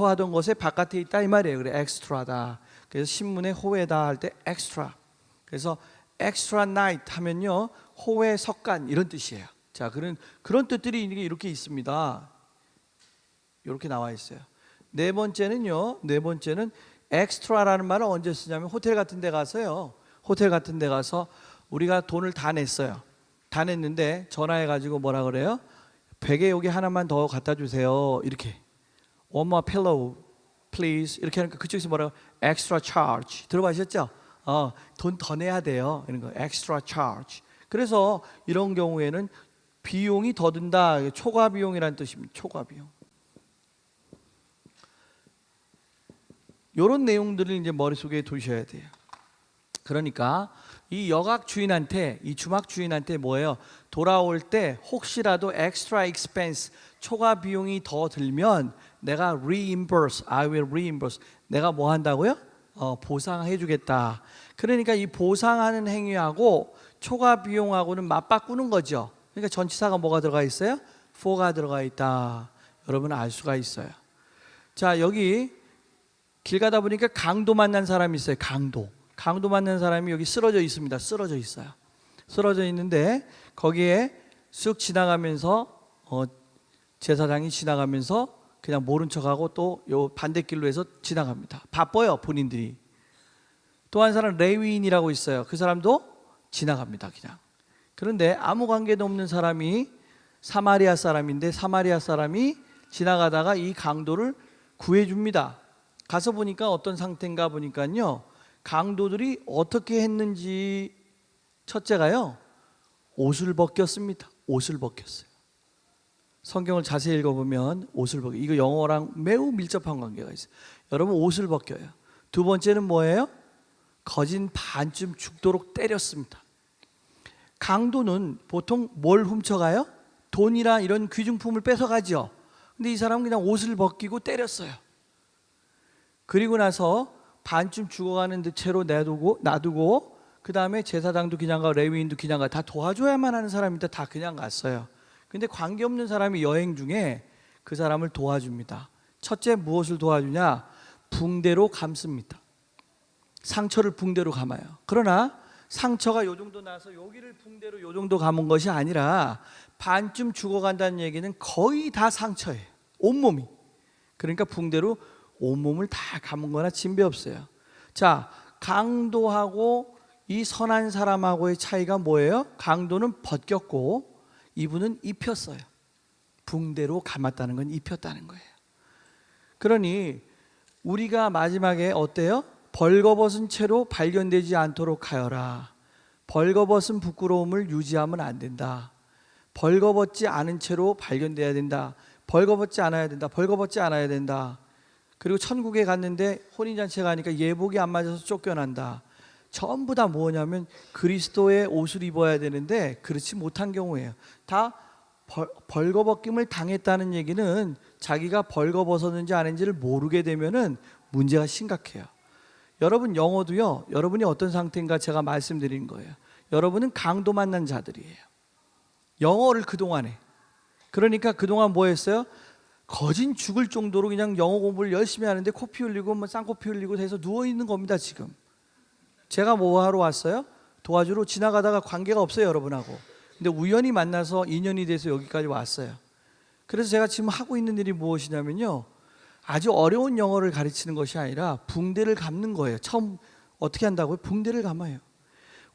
하던 것에 바깥에 있다 이 말이에요. 그래 엑스트라다. 그래서 신문에 호외다 할 때 엑스트라. 그래서 엑스트라 나이트 하면요 호외 석간 이런 뜻이에요. 자, 그런 뜻들이 이렇게 있습니다. 이렇게 나와 있어요. 네 번째는 엑스트라라는 말을 언제 쓰냐면 호텔 같은 데 가서요. 호텔 같은 데 가서 우리가 돈을 다 냈어요. 다 냈는데 전화해 가지고 뭐라 그래요? 베개 여기 하나만 더 갖다 주세요. 이렇게. One more pillow, please. 이렇게 하니까 그쪽에서 뭐라고? Extra charge. 들어보셨죠? 돈 더 내야 돼요. 이런 거. Extra charge. 그래서 이런 경우에는 비용이 더 든다. 초과 비용이라는 뜻입니다. 초과 비용. 이런 내용들을 이제 머릿속에 두셔야 돼요. 그러니까 이 여각 주인한테, 이 주막 주인한테 뭐예요? 돌아올 때 혹시라도 extra expense, 초과 비용이 더 들면 내가 I will reimburse. 내가 뭐 한다고요? 보상해 주겠다. 그러니까 이 보상하는 행위하고 초과 비용하고는 맞바꾸는 거죠. 그러니까 전치사가 뭐가 들어가 있어요? for가 들어가 있다. 여러분 알 수가 있어요. 자, 여기 길 가다 보니까 강도 만난 사람이 있어요. 강도 만난 사람이 여기 쓰러져 있습니다. 쓰러져 있어요. 쓰러져 있는데 거기에 쓱 지나가면서 제사장이 지나가면서 그냥 모른 척하고 또 요 반대길로 해서 지나갑니다. 바빠요 본인들이. 또 한 사람 레위인이라고 있어요. 그 사람도 지나갑니다 그냥. 그런데 아무 관계도 없는 사람이 사마리아 사람인데 사마리아 사람이 지나가다가 이 강도를 구해줍니다. 가서 보니까 어떤 상태인가 보니까요. 강도들이 어떻게 했는지 첫째가요. 옷을 벗겼습니다. 옷을 벗겼어요. 성경을 자세히 읽어보면 옷을 벗겨. 이거 영어랑 매우 밀접한 관계가 있어요. 여러분 옷을 벗겨요. 두 번째는 뭐예요? 거진 반쯤 죽도록 때렸습니다. 강도는 보통 뭘 훔쳐가요? 돈이나 이런 귀중품을 뺏어가죠. 근데 이 사람은 그냥 옷을 벗기고 때렸어요. 그리고 나서 반쯤 죽어가는 채로 놔두고 그 다음에 제사장도 그냥 가 레위인도 그냥 가 다 도와줘야만 하는 사람인데 다 그냥 갔어요. 근데 관계없는 사람이 여행 중에 그 사람을 도와줍니다. 첫째 무엇을 도와주냐? 붕대로 감습니다. 상처를 붕대로 감아요. 그러나 상처가 요 정도 나서 여기를 붕대로 요 정도 감은 것이 아니라 반쯤 죽어간다는 얘기는 거의 다 상처예요. 온몸이. 그러니까 붕대로 온몸을 다 감은 거나 진배 없어요. 자, 강도하고 이 선한 사람하고의 차이가 뭐예요? 강도는 벗겼고 이분은 입혔어요. 붕대로 감았다는 건 입혔다는 거예요. 그러니 우리가 마지막에 어때요? 벌거벗은 채로 발견되지 않도록 하여라. 벌거벗은 부끄러움을 유지하면 안 된다. 벌거벗지 않은 채로 발견돼야 된다. 벌거벗지 않아야 된다. 벌거벗지 않아야 된다. 그리고 천국에 갔는데 혼인잔치에 가니까 예복이 안 맞아서 쫓겨난다. 전부 다 뭐냐면 그리스도의 옷을 입어야 되는데 그렇지 못한 경우예요. 다 벌거벗김을 당했다는 얘기는 자기가 벌거벗었는지 아닌지를 모르게 되면은 문제가 심각해요. 여러분 영어도요. 여러분이 어떤 상태인가 제가 말씀드린 거예요. 여러분은 강도 만난 자들이에요. 영어를 그동안에. 그러니까 그동안 뭐 했어요? 거진 죽을 정도로 그냥 영어 공부를 열심히 하는데 코피 흘리고 뭐 쌍코피 흘리고 해서 누워 있는 겁니다, 지금. 제가 뭐 하러 왔어요? 도와주러 지나가다가 관계가 없어요, 여러분하고. 근데 우연히 만나서 인연이 돼서 여기까지 왔어요. 그래서 제가 지금 하고 있는 일이 무엇이냐면요. 아주 어려운 영어를 가르치는 것이 아니라 붕대를 감는 거예요. 처음 어떻게 한다고요? 붕대를 감아요.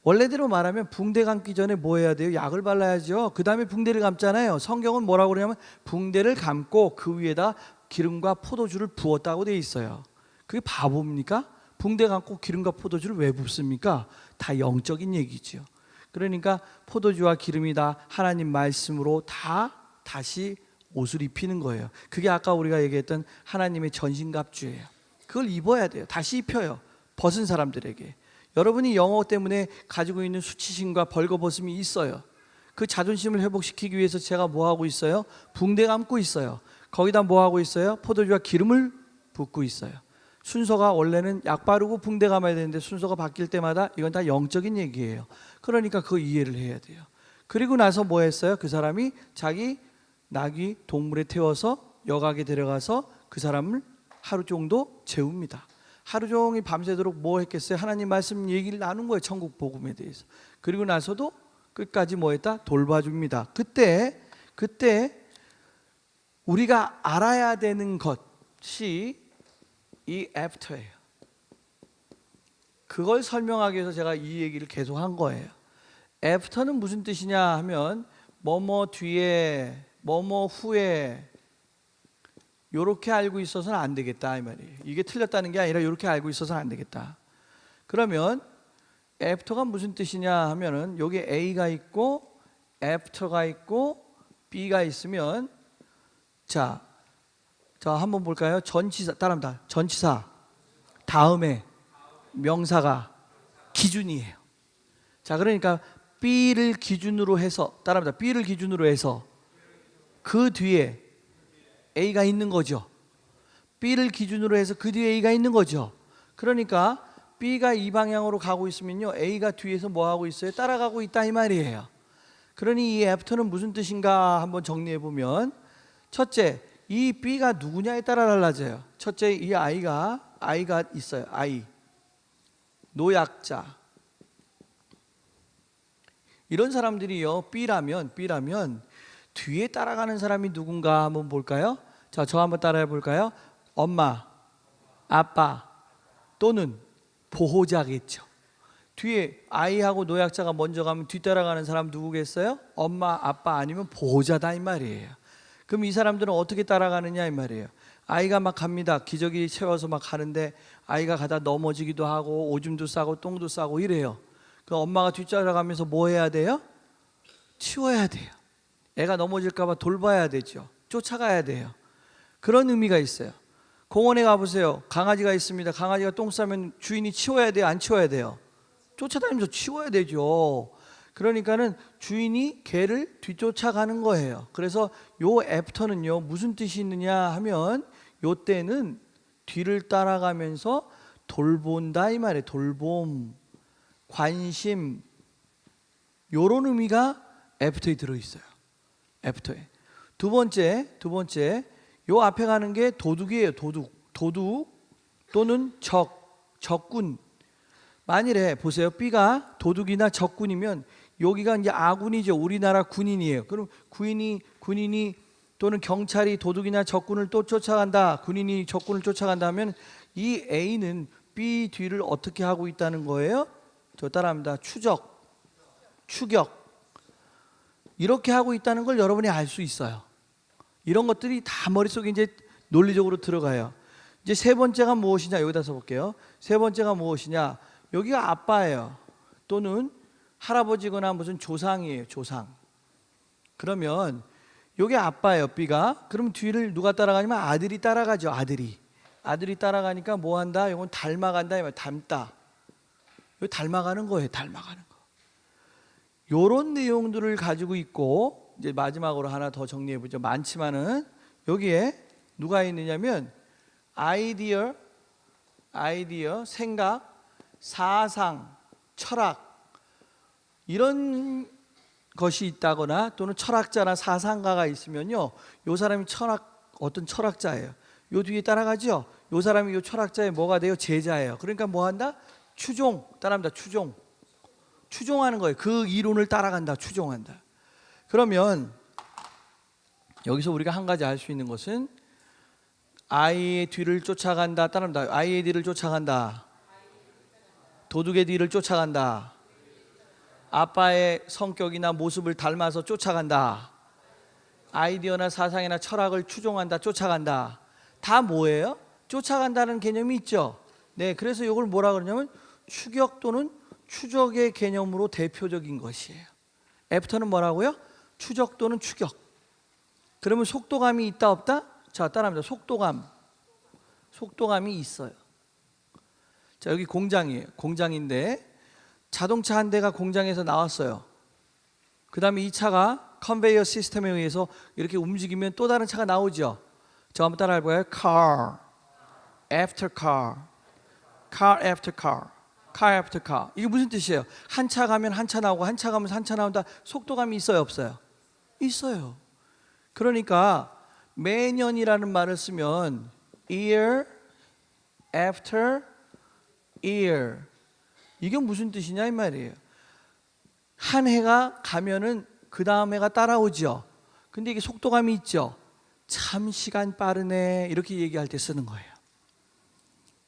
원래대로 말하면 붕대 감기 전에 뭐 해야 돼요? 약을 발라야죠. 그 다음에 붕대를 감잖아요. 성경은 뭐라고 그러냐면 붕대를 감고 그 위에다 기름과 포도주를 부었다고 돼 있어요. 그게 바보입니까? 붕대 감고 기름과 포도주를 왜 붓습니까? 다 영적인 얘기죠. 그러니까 포도주와 기름이 다 하나님 말씀으로 다 다시 옷을 입히는 거예요. 그게 아까 우리가 얘기했던 하나님의 전신갑주예요. 그걸 입어야 돼요. 다시 입혀요. 벗은 사람들에게. 여러분이 영어 때문에 가지고 있는 수치심과 벌거벗음이 있어요. 그 자존심을 회복시키기 위해서 제가 뭐 하고 있어요? 붕대 감고 있어요. 거기다 뭐 하고 있어요? 포도주와 기름을 붓고 있어요. 순서가 원래는 약 바르고 붕대 감아야 되는데 순서가 바뀔 때마다 이건 다 영적인 얘기예요. 그러니까 그 이해를 해야 돼요. 그리고 나서 뭐 했어요? 그 사람이 자기 나귀 동물에 태워서 여각에 데려가서 그 사람을 하루 정도 재웁니다. 하루 종일 밤새도록 뭐 했겠어요? 하나님 말씀 얘기를 나눈 거예요. 천국 복음에 대해서. 그리고 나서도 끝까지 뭐 했다? 돌봐줍니다. 그때 우리가 알아야 되는 것이 이 애프터예요. 그걸 설명하기 위해서 제가 이 얘기를 계속 한 거예요. 애프터는 무슨 뜻이냐 하면 뭐뭐 뒤에 뭐뭐 후에 요렇게 알고 있어서는 안 되겠다 이 말이에요. 이게 틀렸다는 게 아니라 요렇게 알고 있어서는 안 되겠다. 그러면 애프터가 무슨 뜻이냐 하면은 여기 A가 있고 애프터가 있고 B가 있으면 자 한번 볼까요? 전치사 따라합니다. 전치사 다음에 명사가 기준이에요. 자 그러니까 B를 기준으로 해서 따라합니다. B를 기준으로 해서 그 뒤에 A가 있는 거죠. B를 기준으로 해서 그 뒤에 A가 있는 거죠. 그러니까 B가 이 방향으로 가고 있으면요 A가 뒤에서 뭐 하고 있어요? 따라가고 있다 이 말이에요. 그러니 이 애프터는 무슨 뜻인가 한번 정리해 보면 첫째 이 B가 누구냐에 따라 달라져요. 첫째 이 아이가 있어요. 아이 노약자 이런 사람들이요 B라면 뒤에 따라가는 사람이 누군가 한번 볼까요? 자, 저 한번 따라해 볼까요? 엄마, 아빠 또는 보호자겠죠. 뒤에 아이하고 노약자가 먼저 가면 뒤따라가는 사람 누구겠어요? 엄마, 아빠 아니면 보호자다 이 말이에요. 그럼 이 사람들은 어떻게 따라가느냐 이 말이에요. 아이가 막 갑니다. 기저귀 채워서 막 가는데 아이가 가다 넘어지기도 하고 오줌도 싸고 똥도 싸고 이래요. 그 엄마가 뒤따라가면서 뭐 해야 돼요? 치워야 돼요. 애가 넘어질까 봐 돌봐야 되죠. 쫓아가야 돼요. 그런 의미가 있어요. 공원에 가보세요. 강아지가 있습니다. 강아지가 똥 싸면 주인이 치워야 돼요? 안 치워야 돼요? 쫓아다니면서 치워야 되죠. 그러니까는 주인이 개를 뒤쫓아가는 거예요. 그래서 요 애프터는요 무슨 뜻이 있느냐 하면 요 때는 뒤를 따라가면서 돌본다 이 말이에요. 돌봄, 관심 요런 의미가 애프터에 들어있어요. 애프터에. 두 번째 요 앞에 가는 게 도둑이에요. 도둑 또는 적군. 만일에 보세요. B가 도둑이나 적군이면 여기가 이제 아군이죠. 우리나라 군인이에요. 그럼 군인이 또는 경찰이 도둑이나 적군을 또 쫓아간다. 군인이 적군을 쫓아간다면 이 A는 B 뒤를 어떻게 하고 있다는 거예요? 저 따라합니다. 추격. 이렇게 하고 있다는 걸 여러분이 알 수 있어요. 이런 것들이 다 머릿속에 이제 논리적으로 들어가요. 이제 세 번째가 무엇이냐 여기다 써볼게요. 세 번째가 무엇이냐 여기가 아빠예요. 또는 할아버지거나 무슨 조상이에요. 조상. 그러면 여기 아빠예요. B가. 그럼 뒤를 누가 따라가냐면 아들이 따라가죠. 아들이 따라가니까 뭐 한다? 이건 닮아간다. 닮다. 이거 닮아가는 거예요. 닮아가는 거. 요런 내용들을 가지고 있고 이제 마지막으로 하나 더 정리해 보죠. 많지만은 여기에 누가 있느냐면 아이디어, 생각, 사상, 철학 이런 것이 있다거나 또는 철학자나 사상가가 있으면요, 요 사람이 어떤 철학자예요. 요 뒤에 따라가죠. 요 사람이 요 철학자의 뭐가 돼요? 제자예요. 그러니까 뭐 한다? 따라합니다. 추종하는 거예요. 그 이론을 따라간다. 추종한다. 그러면 여기서 우리가 한 가지 알 수 있는 것은 아이의 뒤를 쫓아간다. 따라합니다. 아이의 뒤를 쫓아간다. 도둑의 뒤를 쫓아간다. 아빠의 성격이나 모습을 닮아서 쫓아간다. 아이디어나 사상이나 철학을 추종한다. 쫓아간다. 다 뭐예요? 쫓아간다는 개념이 있죠. 네, 그래서 이걸 뭐라 그러냐면 추격 또는 추적의 개념으로 대표적인 것이에요. 애프터는 뭐라고요? 추적 또는 추격. 그러면 속도감이 있다 없다? 자, 따라합니다. 속도감이 있어요. 자, 여기 공장이에요. 공장인데 자동차 한 대가 공장에서 나왔어요. 그 다음에 이 차가 컨베이어 시스템에 의해서 이렇게 움직이면 또 다른 차가 나오죠. 저 한번 따라 해볼까요? car after car, car after car, car after car. 이게 무슨 뜻이에요? 한 차 가면 한 차 나오고 한 차 가면 한 차 나온다. 속도감이 있어요 없어요? 있어요. 그러니까 매년이라는 말을 쓰면 year after year, 이게 무슨 뜻이냐 이 말이에요. 한 해가 가면은 그 다음 해가 따라오죠. 근데 이게 속도감이 있죠. 참 시간 빠르네 이렇게 얘기할 때 쓰는 거예요.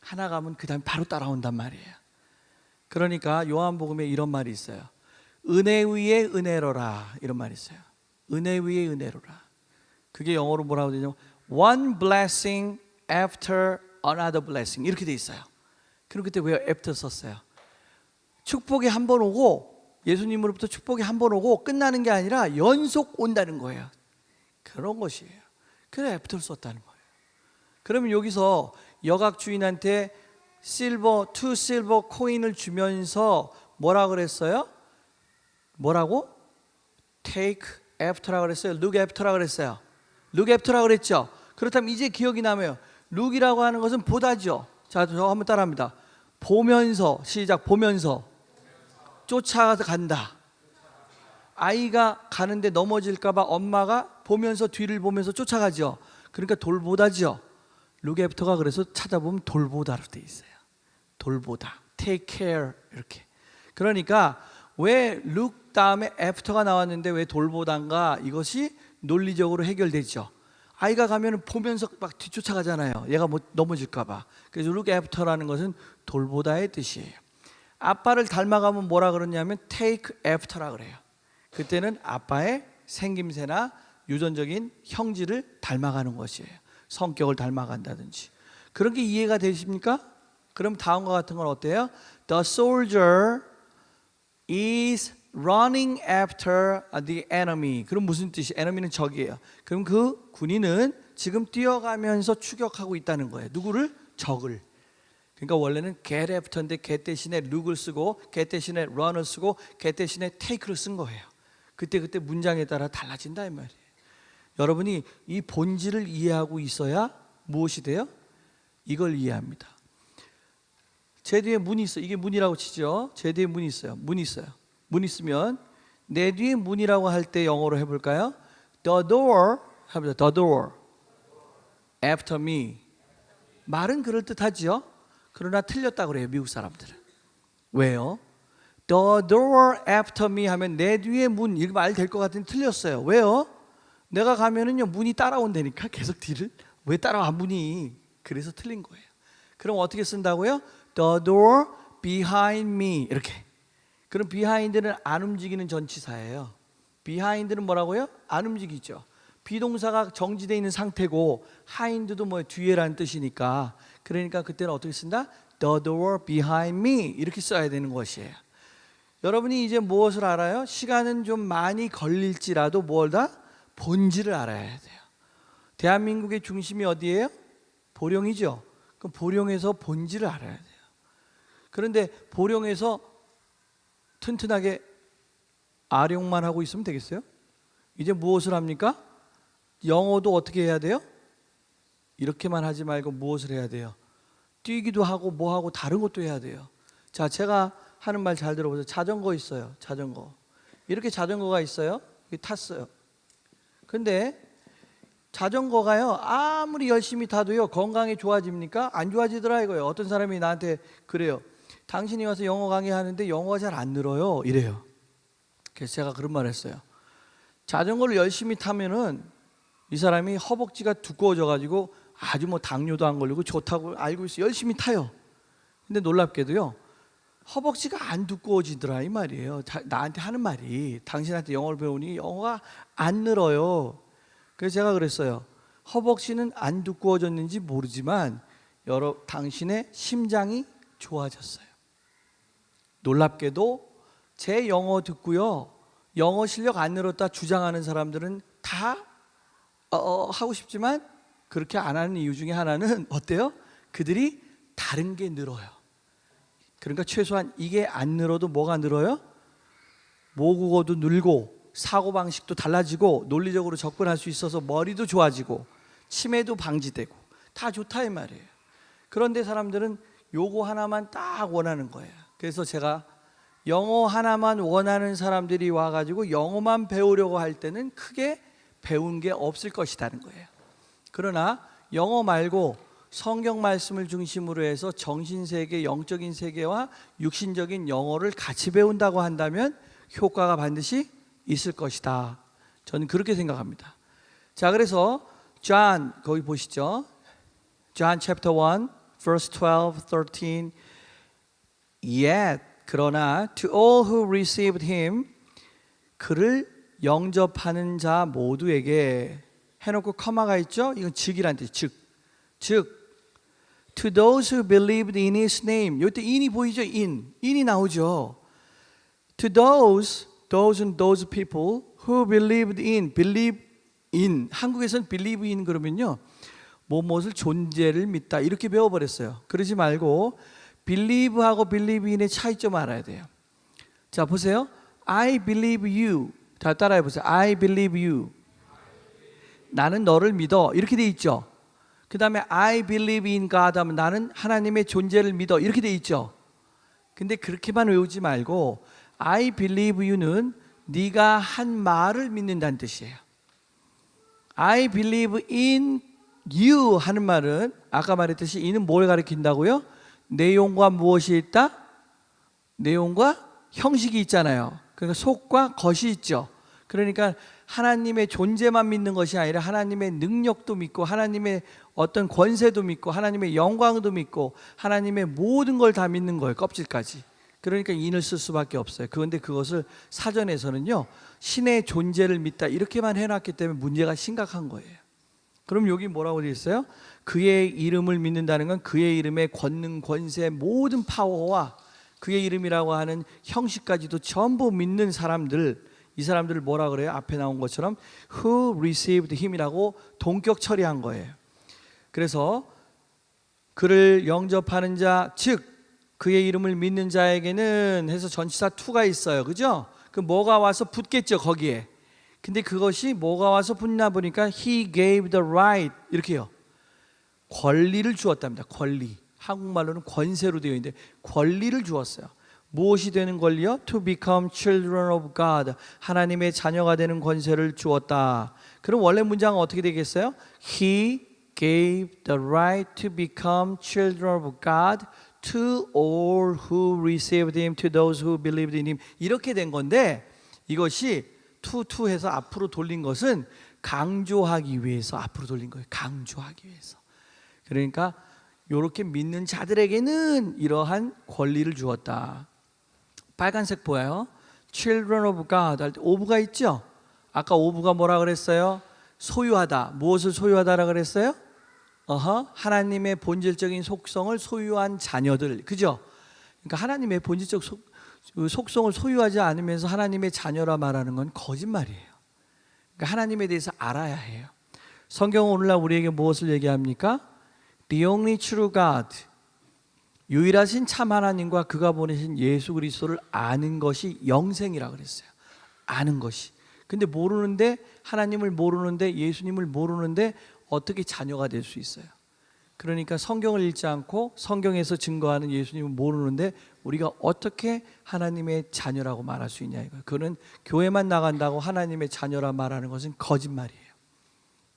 하나 가면 그 다음에 바로 따라온단 말이에요. 그러니까 요한복음에 이런 말이 있어요. 은혜 위에 은혜로라, 이런 말이 있어요. 은혜 위에 은혜로라. 그게 영어로 뭐라고 되냐면 one blessing after another blessing 이렇게 돼 있어요. 그럼 그때 왜 after 썼어요? 축복이 한 번 오고, 예수님으로부터 축복이 한 번 오고 끝나는 게 아니라 연속 온다는 거예요. 그런 것이에요. 그래 after 썼다는 거예요. 그러면 여기서 여각 주인한테 투 실버 코인을 주면서 뭐라 그랬어요? 뭐라고? take after라고 그랬어요? look after라고 그랬어요? look after라고 그랬죠? 그렇다면 이제 기억이 나면 look이라고 하는 것은 보다죠. 자, 저 한번 따라합니다. 보면서, 시작. 보면서 쫓아가서 간다. 아이가 가는데 넘어질까 봐 엄마가 보면서 뒤를 보면서 쫓아가죠. 그러니까 돌보다죠. look after가 그래서 찾아보면 돌보다로 돼 있어요. 돌보다, take care 이렇게. 그러니까 왜 look 다음에 after가 나왔는데 왜 돌보단가, 이것이 논리적으로 해결되죠. 아이가 가면 보면서 막 뒤쫓아가잖아요. 얘가 뭐 넘어질까 봐. 그래서 look after라는 것은 돌보다의 뜻이에요. 아빠를 닮아가면 뭐라 그러냐면 take after라 그래요. 그때는 아빠의 생김새나 유전적인 형질을 닮아가는 것이에요. 성격을 닮아간다든지. 그런 게 이해가 되십니까? 그럼 다음과 같은 건 어때요? The soldier is running after the enemy. 그럼 무슨 뜻이? enemy는 적이에요. 그럼 그 군인은 지금 뛰어가면서 추격하고 있다는 거예요. 누구를? 적을. 그러니까 원래는 get after인데 get 대신에 look을 쓰고 get 대신에 run을 쓰고 get 대신에 take를 쓴 거예요. 그때 문장에 따라 달라진다 이 말이에요. 여러분이 이 본질을 이해하고 있어야 무엇이 돼요? 이걸 이해합니다. 제 뒤에 문이 있어요. 이게 문이라고 치죠. 제 뒤에 문이 있어요. 문이 있어요. 문 있으면 내 뒤에 문이라고 할 때 영어로 해볼까요? The door 합니다. The door after me. 말은 그럴듯하지요. 그러나 틀렸다고 그래요. 미국 사람들은. 왜요? The door after me 하면 내 뒤에 문, 이거 말 될 것 같은데 틀렸어요. 왜요? 내가 가면은요 문이 따라온다니까. 계속 뒤를 왜 따라와 문이. 그래서 틀린 거예요. 그럼 어떻게 쓴다고요? The door behind me 이렇게. 그럼 behind는 안 움직이는 전치사예요. behind는 뭐라고요? 안 움직이죠. 비동사가 정지되어 있는 상태고 hind도 뭐 뒤에라는 뜻이니까, 그러니까 그때는 어떻게 쓴다? The door behind me 이렇게 써야 되는 것이에요. 여러분이 이제 무엇을 알아요? 시간은 좀 많이 걸릴지라도 뭘다? 본질을 알아야 돼요. 대한민국의 중심이 어디예요? 보령이죠. 그럼 보령에서 본질을 알아야 돼요. 그런데 보령에서 튼튼하게 아령만 하고 있으면 되겠어요? 이제 무엇을 합니까? 영어도 어떻게 해야 돼요? 이렇게만 하지 말고 무엇을 해야 돼요? 뛰기도 하고 뭐 하고 다른 것도 해야 돼요. 자, 제가 하는 말 잘 들어보세요. 자전거 있어요. 자전거. 이렇게 자전거가 있어요. 탔어요. 근데 자전거가요, 아무리 열심히 타도요, 건강이 좋아집니까? 안 좋아지더라 이거예요. 어떤 사람이 나한테 그래요. 당신이 와서 영어 강의하는데 영어가 잘 안 늘어요. 이래요. 그래서 제가 그런 말 했어요. 자전거를 열심히 타면은 이 사람이 허벅지가 두꺼워져 가지고 아주 뭐 당뇨도 안 걸리고 좋다고 알고 있어. 열심히 타요. 근데 놀랍게도요, 허벅지가 안 두꺼워지더라 이 말이에요. 나한테 하는 말이, 당신한테 영어를 배우니 영어가 안 늘어요. 그래서 제가 그랬어요. 허벅지는 안 두꺼워졌는지 모르지만 당신의 심장이 좋아졌어요. 놀랍게도 제 영어 듣고요, 영어 실력 안 늘었다 주장하는 사람들은 다 하고 싶지만 그렇게 안 하는 이유 중에 하나는 어때요? 그들이 다른 게 늘어요. 그러니까 최소한 이게 안 늘어도 뭐가 늘어요? 모국어도 늘고 사고방식도 달라지고 논리적으로 접근할 수 있어서 머리도 좋아지고 치매도 방지되고 다 좋다 이 말이에요. 그런데 사람들은 요거 하나만 딱 원하는 거예요. 그래서 제가 영어 하나만 원하는 사람들이 와가지고 영어만 배우려고 할 때는 크게 배운 게 없을 것이라는 거예요. 그러나 영어 말고 성경 말씀을 중심으로 해서 정신세계, 영적인 세계와 육신적인 영어를 같이 배운다고 한다면 효과가 반드시 있을 것이다. 저는 그렇게 생각합니다. 자, 그래서 John, 거기 보시죠. John chapter 1, verse 12, 13. Yet, 그러나 to all who received him, 그를 영접하는 자 모두에게 해놓고 커마가 있죠? 이건 즉이란 뜻, 즉 to those who believed in his name. 이때 in이 보이죠? in이 나오죠. To those and those people who believed in, believe in. 한국에서는 believe in 그러면요, 무엇을 존재를 믿다 이렇게 배워버렸어요. 그러지 말고 believe하고 believe in의 차이점 알아야 돼요. 자, 보세요. I believe you. 다 따라해 보세요. I believe you. 나는 너를 믿어. 이렇게 돼 있죠. 그 다음에 I believe in God 하면 나는 하나님의 존재를 믿어. 이렇게 돼 있죠. 근데 그렇게만 외우지 말고 I believe you는 네가 한 말을 믿는다는 뜻이에요. I believe in you 하는 말은 아까 말했듯이 이는 뭘 가리킨다고요? 내용과 무엇이 있다? 내용과 형식이 있잖아요. 그러니까 속과 겉이 있죠. 그러니까 하나님의 존재만 믿는 것이 아니라 하나님의 능력도 믿고 하나님의 어떤 권세도 믿고 하나님의 영광도 믿고 하나님의 모든 걸 다 믿는 거예요. 껍질까지. 그러니까 인을 쓸 수밖에 없어요. 그런데 그것을 사전에서는요, 신의 존재를 믿다 이렇게만 해놨기 때문에 문제가 심각한 거예요. 그럼 여기 뭐라고 되어 있어요? 그의 이름을 믿는다는 건 그의 이름의 권능, 권세, 모든 파워와 그의 이름이라고 하는 형식까지도 전부 믿는 사람들, 이 사람들을 뭐라 그래요? 앞에 나온 것처럼 who received him이라고 동격 처리한 거예요. 그래서 그를 영접하는 자, 즉 그의 이름을 믿는 자에게는 해서 전치사 to가 있어요. 그죠? 그 뭐가 와서 붙겠죠, 거기에. 근데 그것이 뭐가 와서 붙나 보니까 he gave the right 이렇게요. 권리를 주었답니다. 권리. 한국말로는 권세로 되어 있는데 권리를 주었어요. 무엇이 되는 권리요? To become children of God. 하나님의 자녀가 되는 권세를 주었다. 그럼 원래 문장은 어떻게 되겠어요? He gave the right to become children of God to all who received him, to those who believed in him. 이렇게 된 건데 이것이 to 해서 앞으로 돌린 것은 강조하기 위해서 앞으로 돌린 거예요. 강조하기 위해서. 그러니까 이렇게 믿는 자들에게는 이러한 권리를 주었다. 빨간색 보여요? Children of God 할 때 of가 있죠? 아까 of가 뭐라 그랬어요? 소유하다. 무엇을 소유하다라 그랬어요? 하나님의 본질적인 속성을 소유한 자녀들. 그죠? 그러니까 하나님의 본질적 속성을 소유하지 않으면서 하나님의 자녀라 말하는 건 거짓말이에요. 그러니까 하나님에 대해서 알아야 해요. 성경은 오늘날 우리에게 무엇을 얘기합니까? The only true God. 유일하신 참 하나님과 그가 보내신 예수 그리스도를 아는 것이 영생이라 그랬어요. 아는 것이. 근데 모르는데, 하나님을 모르는데, 예수님을 모르는데 어떻게 자녀가 될 수 있어요? 그러니까 성경을 읽지 않고 성경에서 증거하는 예수님을 모르는데 우리가 어떻게 하나님의 자녀라고 말할 수 있냐 이거예요. 그는 교회만 나간다고 하나님의 자녀라 말하는 것은 거짓말이에요.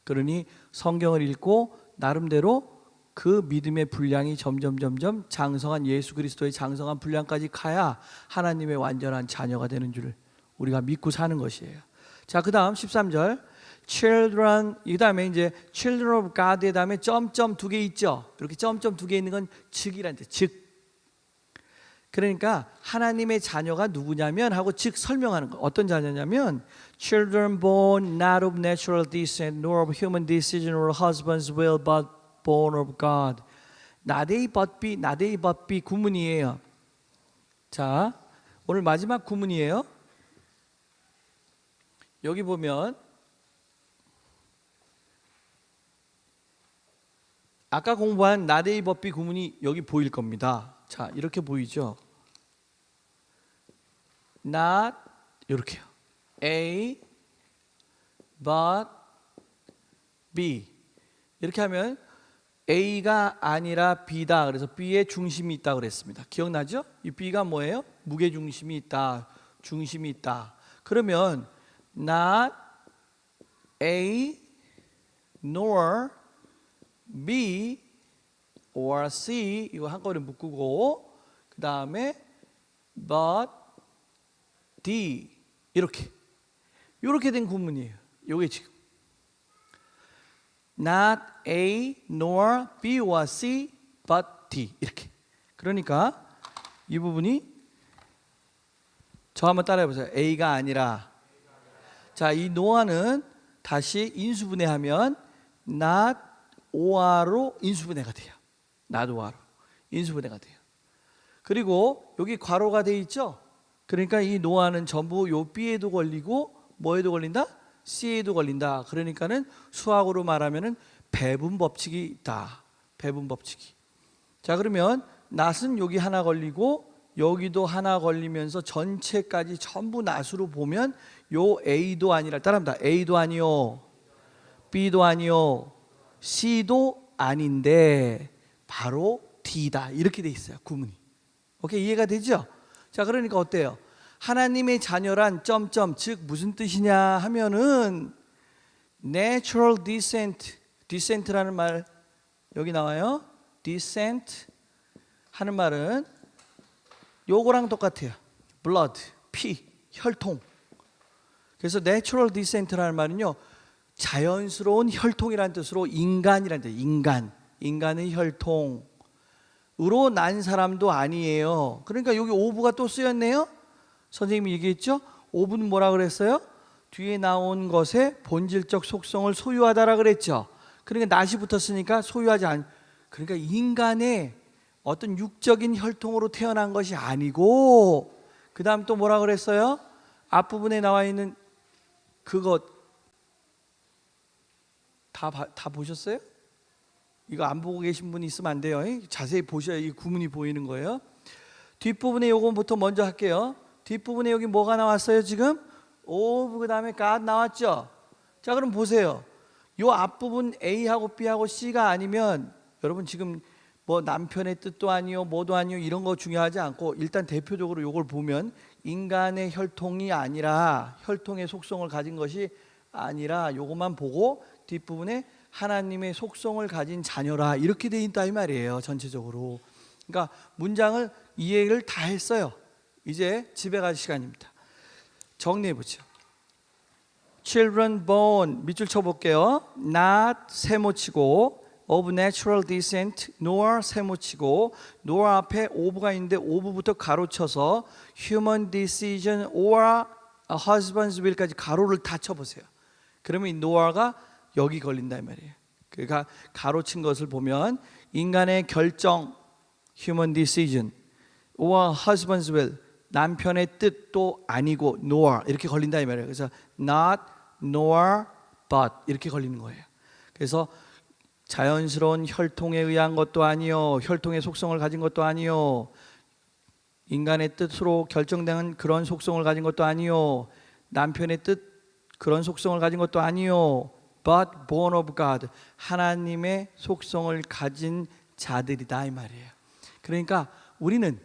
그러니 성경을 읽고 나름대로 그 믿음의 분량이 점점 장성한 예수 그리스도의 장성한 분량까지 가야 하나님의 완전한 자녀가 되는 줄 우리가 믿고 사는 것이에요. 자, 그 다음 13절 children, 이 다음에 이제 children of God의 다음에 점점 두 개 있죠. 이렇게 점점 두 개 있는 건 즉이란 뜻, 즉. 그러니까 하나님의 자녀가 누구냐면 하고 즉 설명하는 거. 어떤 자녀냐면 children born not of natural descent nor of human decision or husband's will but born of God. 나데이 벗비 구문이에요. 자, 오늘 마지막 구문이에요. 여기 보면 아까 공부한 나데이 벗비 구문이 여기 보일 겁니다. 자, 이렇게 보이죠? not 이렇게요. A but B 이렇게 하면 A가 아니라 B다. 그래서 B에 중심이 있다 그랬습니다. 기억나죠? 이 B가 뭐예요? 무게 중심이 있다. 중심이 있다. 그러면 not A nor B or C 이거 한꺼번에 묶고 그 다음에 but D 이렇게 된 구문이에요. 요게 지금 not A nor B or C but D 이렇게. 그러니까 이 부분이 저 한번 따라해 보세요. A가 아니라 자, 이 no아는 다시 인수분해하면 not OR로 인수분해가 돼요. not OR로 인수분해가 돼요. 그리고 여기 괄호가 돼 있죠. 그러니까 이 노아는 전부 요 B에도 걸리고 뭐에도 걸린다? C에도 걸린다. 그러니까는 수학으로 말하면은 배분 법칙이 있다. 배분 법칙이. 자, 그러면 낫은 여기 하나 걸리고 여기도 하나 걸리면서 전체까지 전부 낫으로 보면 요 A도 아니라 따라합니다. A도 아니요. B도 아니요. C도 아닌데 바로 D다. 이렇게 돼 있어요. 구문이. 오케이, 이해가 되죠? 자, 그러니까 어때요? 하나님의 자녀란 점점 즉 무슨 뜻이냐 하면은 natural descent라는 말 여기 나와요. descent 하는 말은 요거랑 똑같아요. blood, 피, 혈통. 그래서 natural descent라는 말은요, 자연스러운 혈통이라는 뜻으로 인간이라는 뜻. 인간의 혈통으로 난 사람도 아니에요. 그러니까 여기 오브가 또 쓰였네요. 선생님이 얘기했죠? 오브는 뭐라 그랬어요? 뒤에 나온 것의 본질적 속성을 소유하다라 그랬죠. 그러니까 낫이 붙었으니까 소유하지 않. 그러니까 인간의 어떤 육적인 혈통으로 태어난 것이 아니고, 그 다음 또 뭐라 그랬어요? 앞부분에 나와 있는 그것 다 보셨어요? 이거 안 보고 계신 분이 있으면 안 돼요. 자세히 보셔야 이 구문이 보이는 거예요. 뒷부분에 요거부터 먼저 할게요. 뒷부분에 여기 뭐가 나왔어요 지금? 오브 그 다음에 God 나왔죠? 자, 그럼 보세요. 요 앞부분 A하고 B하고 C가 아니면 여러분 지금 뭐 남편의 뜻도 아니요 뭐도 아니요 이런 거 중요하지 않고 일단 대표적으로 요걸 보면 인간의 혈통이 아니라 혈통의 속성을 가진 것이 아니라 요것만 보고 뒷부분에 하나님의 속성을 가진 자녀라 이렇게 돼 있다 이 말이에요. 전체적으로. 그러니까 문장을 이해를 다 했어요. 이제 집에 갈 시간입니다. 정리해 보죠. Children born 밑줄 쳐볼게요. Not 세모치고 of natural descent nor 세모치고 nor 앞에 of가 있는데 of부터 가로쳐서 human decision or a husband's will까지 가로를 다 쳐보세요. 그러면 이 nor가 여기 걸린다 이 말이에요. 그러니까 가로친 것을 보면 인간의 결정 human decision or husband's will 남편의 뜻도 아니고 nor 이렇게 걸린다 이 말이에요. 그래서 not nor but 이렇게 걸리는 거예요. 그래서 자연스러운 혈통에 의한 것도 아니요, 혈통의 속성을 가진 것도 아니요, 인간의 뜻으로 결정되는 그런 속성을 가진 것도 아니요, 남편의 뜻 그런 속성을 가진 것도 아니요, but born of God, 하나님의 속성을 가진 자들이다 이 말이에요. 그러니까 우리는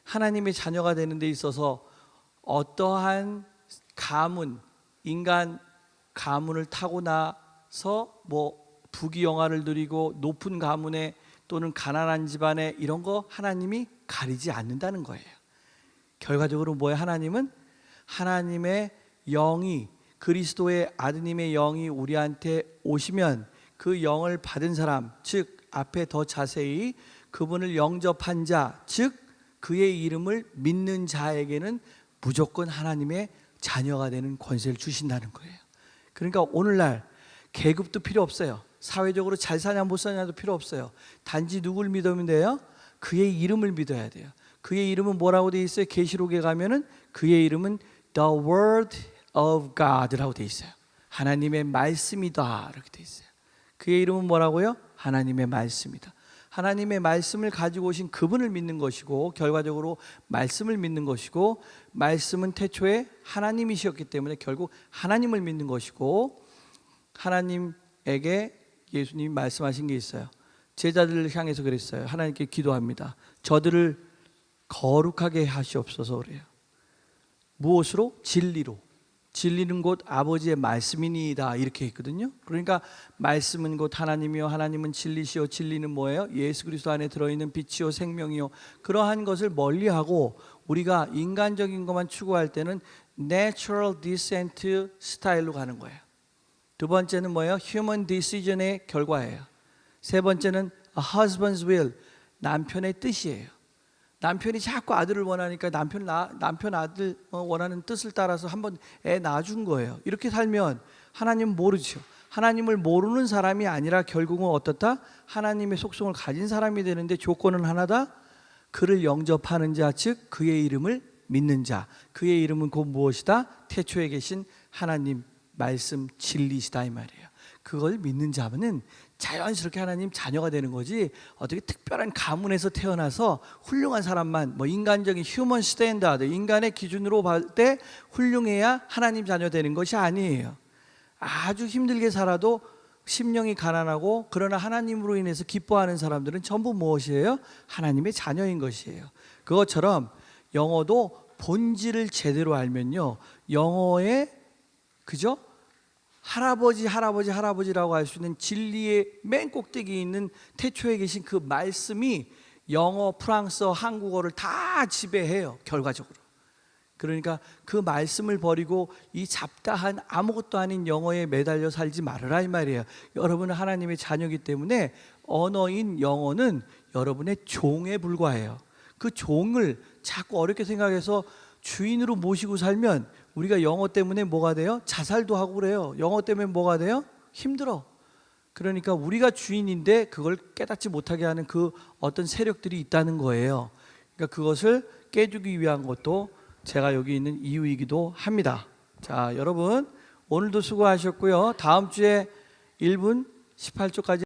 하나님의 자녀가 되는 데 있어서 어떠한 가문, 인간 가문을 타고 나서 뭐 부귀영화를 누리고 높은 가문에 또는 가난한 집안에 이런 거 하나님이 가리지 않는다는 거예요. 결과적으로 뭐예요? 하나님은 하나님의 영이, 그리스도의 아드님의 영이 우리한테 오시면 그 영을 받은 사람, 즉 앞에 더 자세히 그분을 영접한 자, 즉 그의 이름을 믿는 자에게는 무조건 하나님의 자녀가 되는 권세를 주신다는 거예요. 그러니까 오늘날 계급도 필요 없어요. 사회적으로 잘 사냐 못 사냐도 필요 없어요. 단지 누굴 믿으면 돼요? 그의 이름을 믿어야 돼요. 그의 이름은 뭐라고 돼 있어요? 계시록에 가면은 그의 이름은 The Word of God라고 돼 있어요. 하나님의 말씀이다 이렇게 돼 있어요. 그의 이름은 뭐라고요? 하나님의 말씀이다. 하나님의 말씀을 가지고 오신 그분을 믿는 것이고, 결과적으로 말씀을 믿는 것이고, 말씀은 태초에 하나님이셨기 때문에 결국 하나님을 믿는 것이고, 하나님에게 예수님이 말씀하신 게 있어요. 제자들을 향해서 그랬어요. 하나님께 기도합니다. 저들을 거룩하게 하시옵소서 그래요. 무엇으로? 진리로. 진리는 곧 아버지의 말씀이니이다 이렇게 했거든요. 그러니까 말씀은 곧 하나님이요, 하나님은 진리시요, 진리는 뭐예요? 예수 그리스도 안에 들어있는 빛이요 생명이요. 그러한 것을 멀리하고 우리가 인간적인 것만 추구할 때는 natural descent 스타일로 가는 거예요. 두 번째는 뭐예요? human decision의 결과예요. 세 번째는 a husband's will, 남편의 뜻이에요. 남편이 자꾸 아들을 원하니까 남편 아들 원하는 뜻을 따라서 한번 애 낳아준 거예요. 이렇게 살면 하나님은 모르죠. 하나님을 모르는 사람이 아니라 결국은 어떻다? 하나님의 속성을 가진 사람이 되는데 조건은 하나다. 그를 영접하는 자, 즉 그의 이름을 믿는 자. 그의 이름은 곧 무엇이다? 태초에 계신 하나님 말씀 진리시다 이 말이에요. 그걸 믿는 자는 자연스럽게 하나님 자녀가 되는 거지, 어떻게 특별한 가문에서 태어나서 훌륭한 사람만, 뭐 인간적인 휴먼 스탠다드, 인간의 기준으로 볼 때 훌륭해야 하나님 자녀 되는 것이 아니에요. 아주 힘들게 살아도 심령이 가난하고 그러나 하나님으로 인해서 기뻐하는 사람들은 전부 무엇이에요? 하나님의 자녀인 것이에요. 그것처럼 영어도 본질을 제대로 알면요, 영어의 그죠? 할아버지라고 할 수 있는 진리의 맨 꼭대기에 있는 태초에 계신 그 말씀이 영어, 프랑스어, 한국어를 다 지배해요, 결과적으로. 그러니까 그 말씀을 버리고 이 잡다한 아무것도 아닌 영어에 매달려 살지 말아라 이 말이에요. 여러분은 하나님의 자녀이기 때문에 언어인 영어는 여러분의 종에 불과해요. 그 종을 자꾸 어렵게 생각해서 주인으로 모시고 살면 우리가 영어 때문에 뭐가 돼요? 자살도 하고 그래요. 영어 때문에 뭐가 돼요? 힘들어. 그러니까 우리가 주인인데 그걸 깨닫지 못하게 하는 그 어떤 세력들이 있다는 거예요. 그러니까 그것을 깨주기 위한 것도 제가 여기 있는 이유이기도 합니다. 자, 여러분 오늘도 수고하셨고요. 다음 주에 1분 18초까지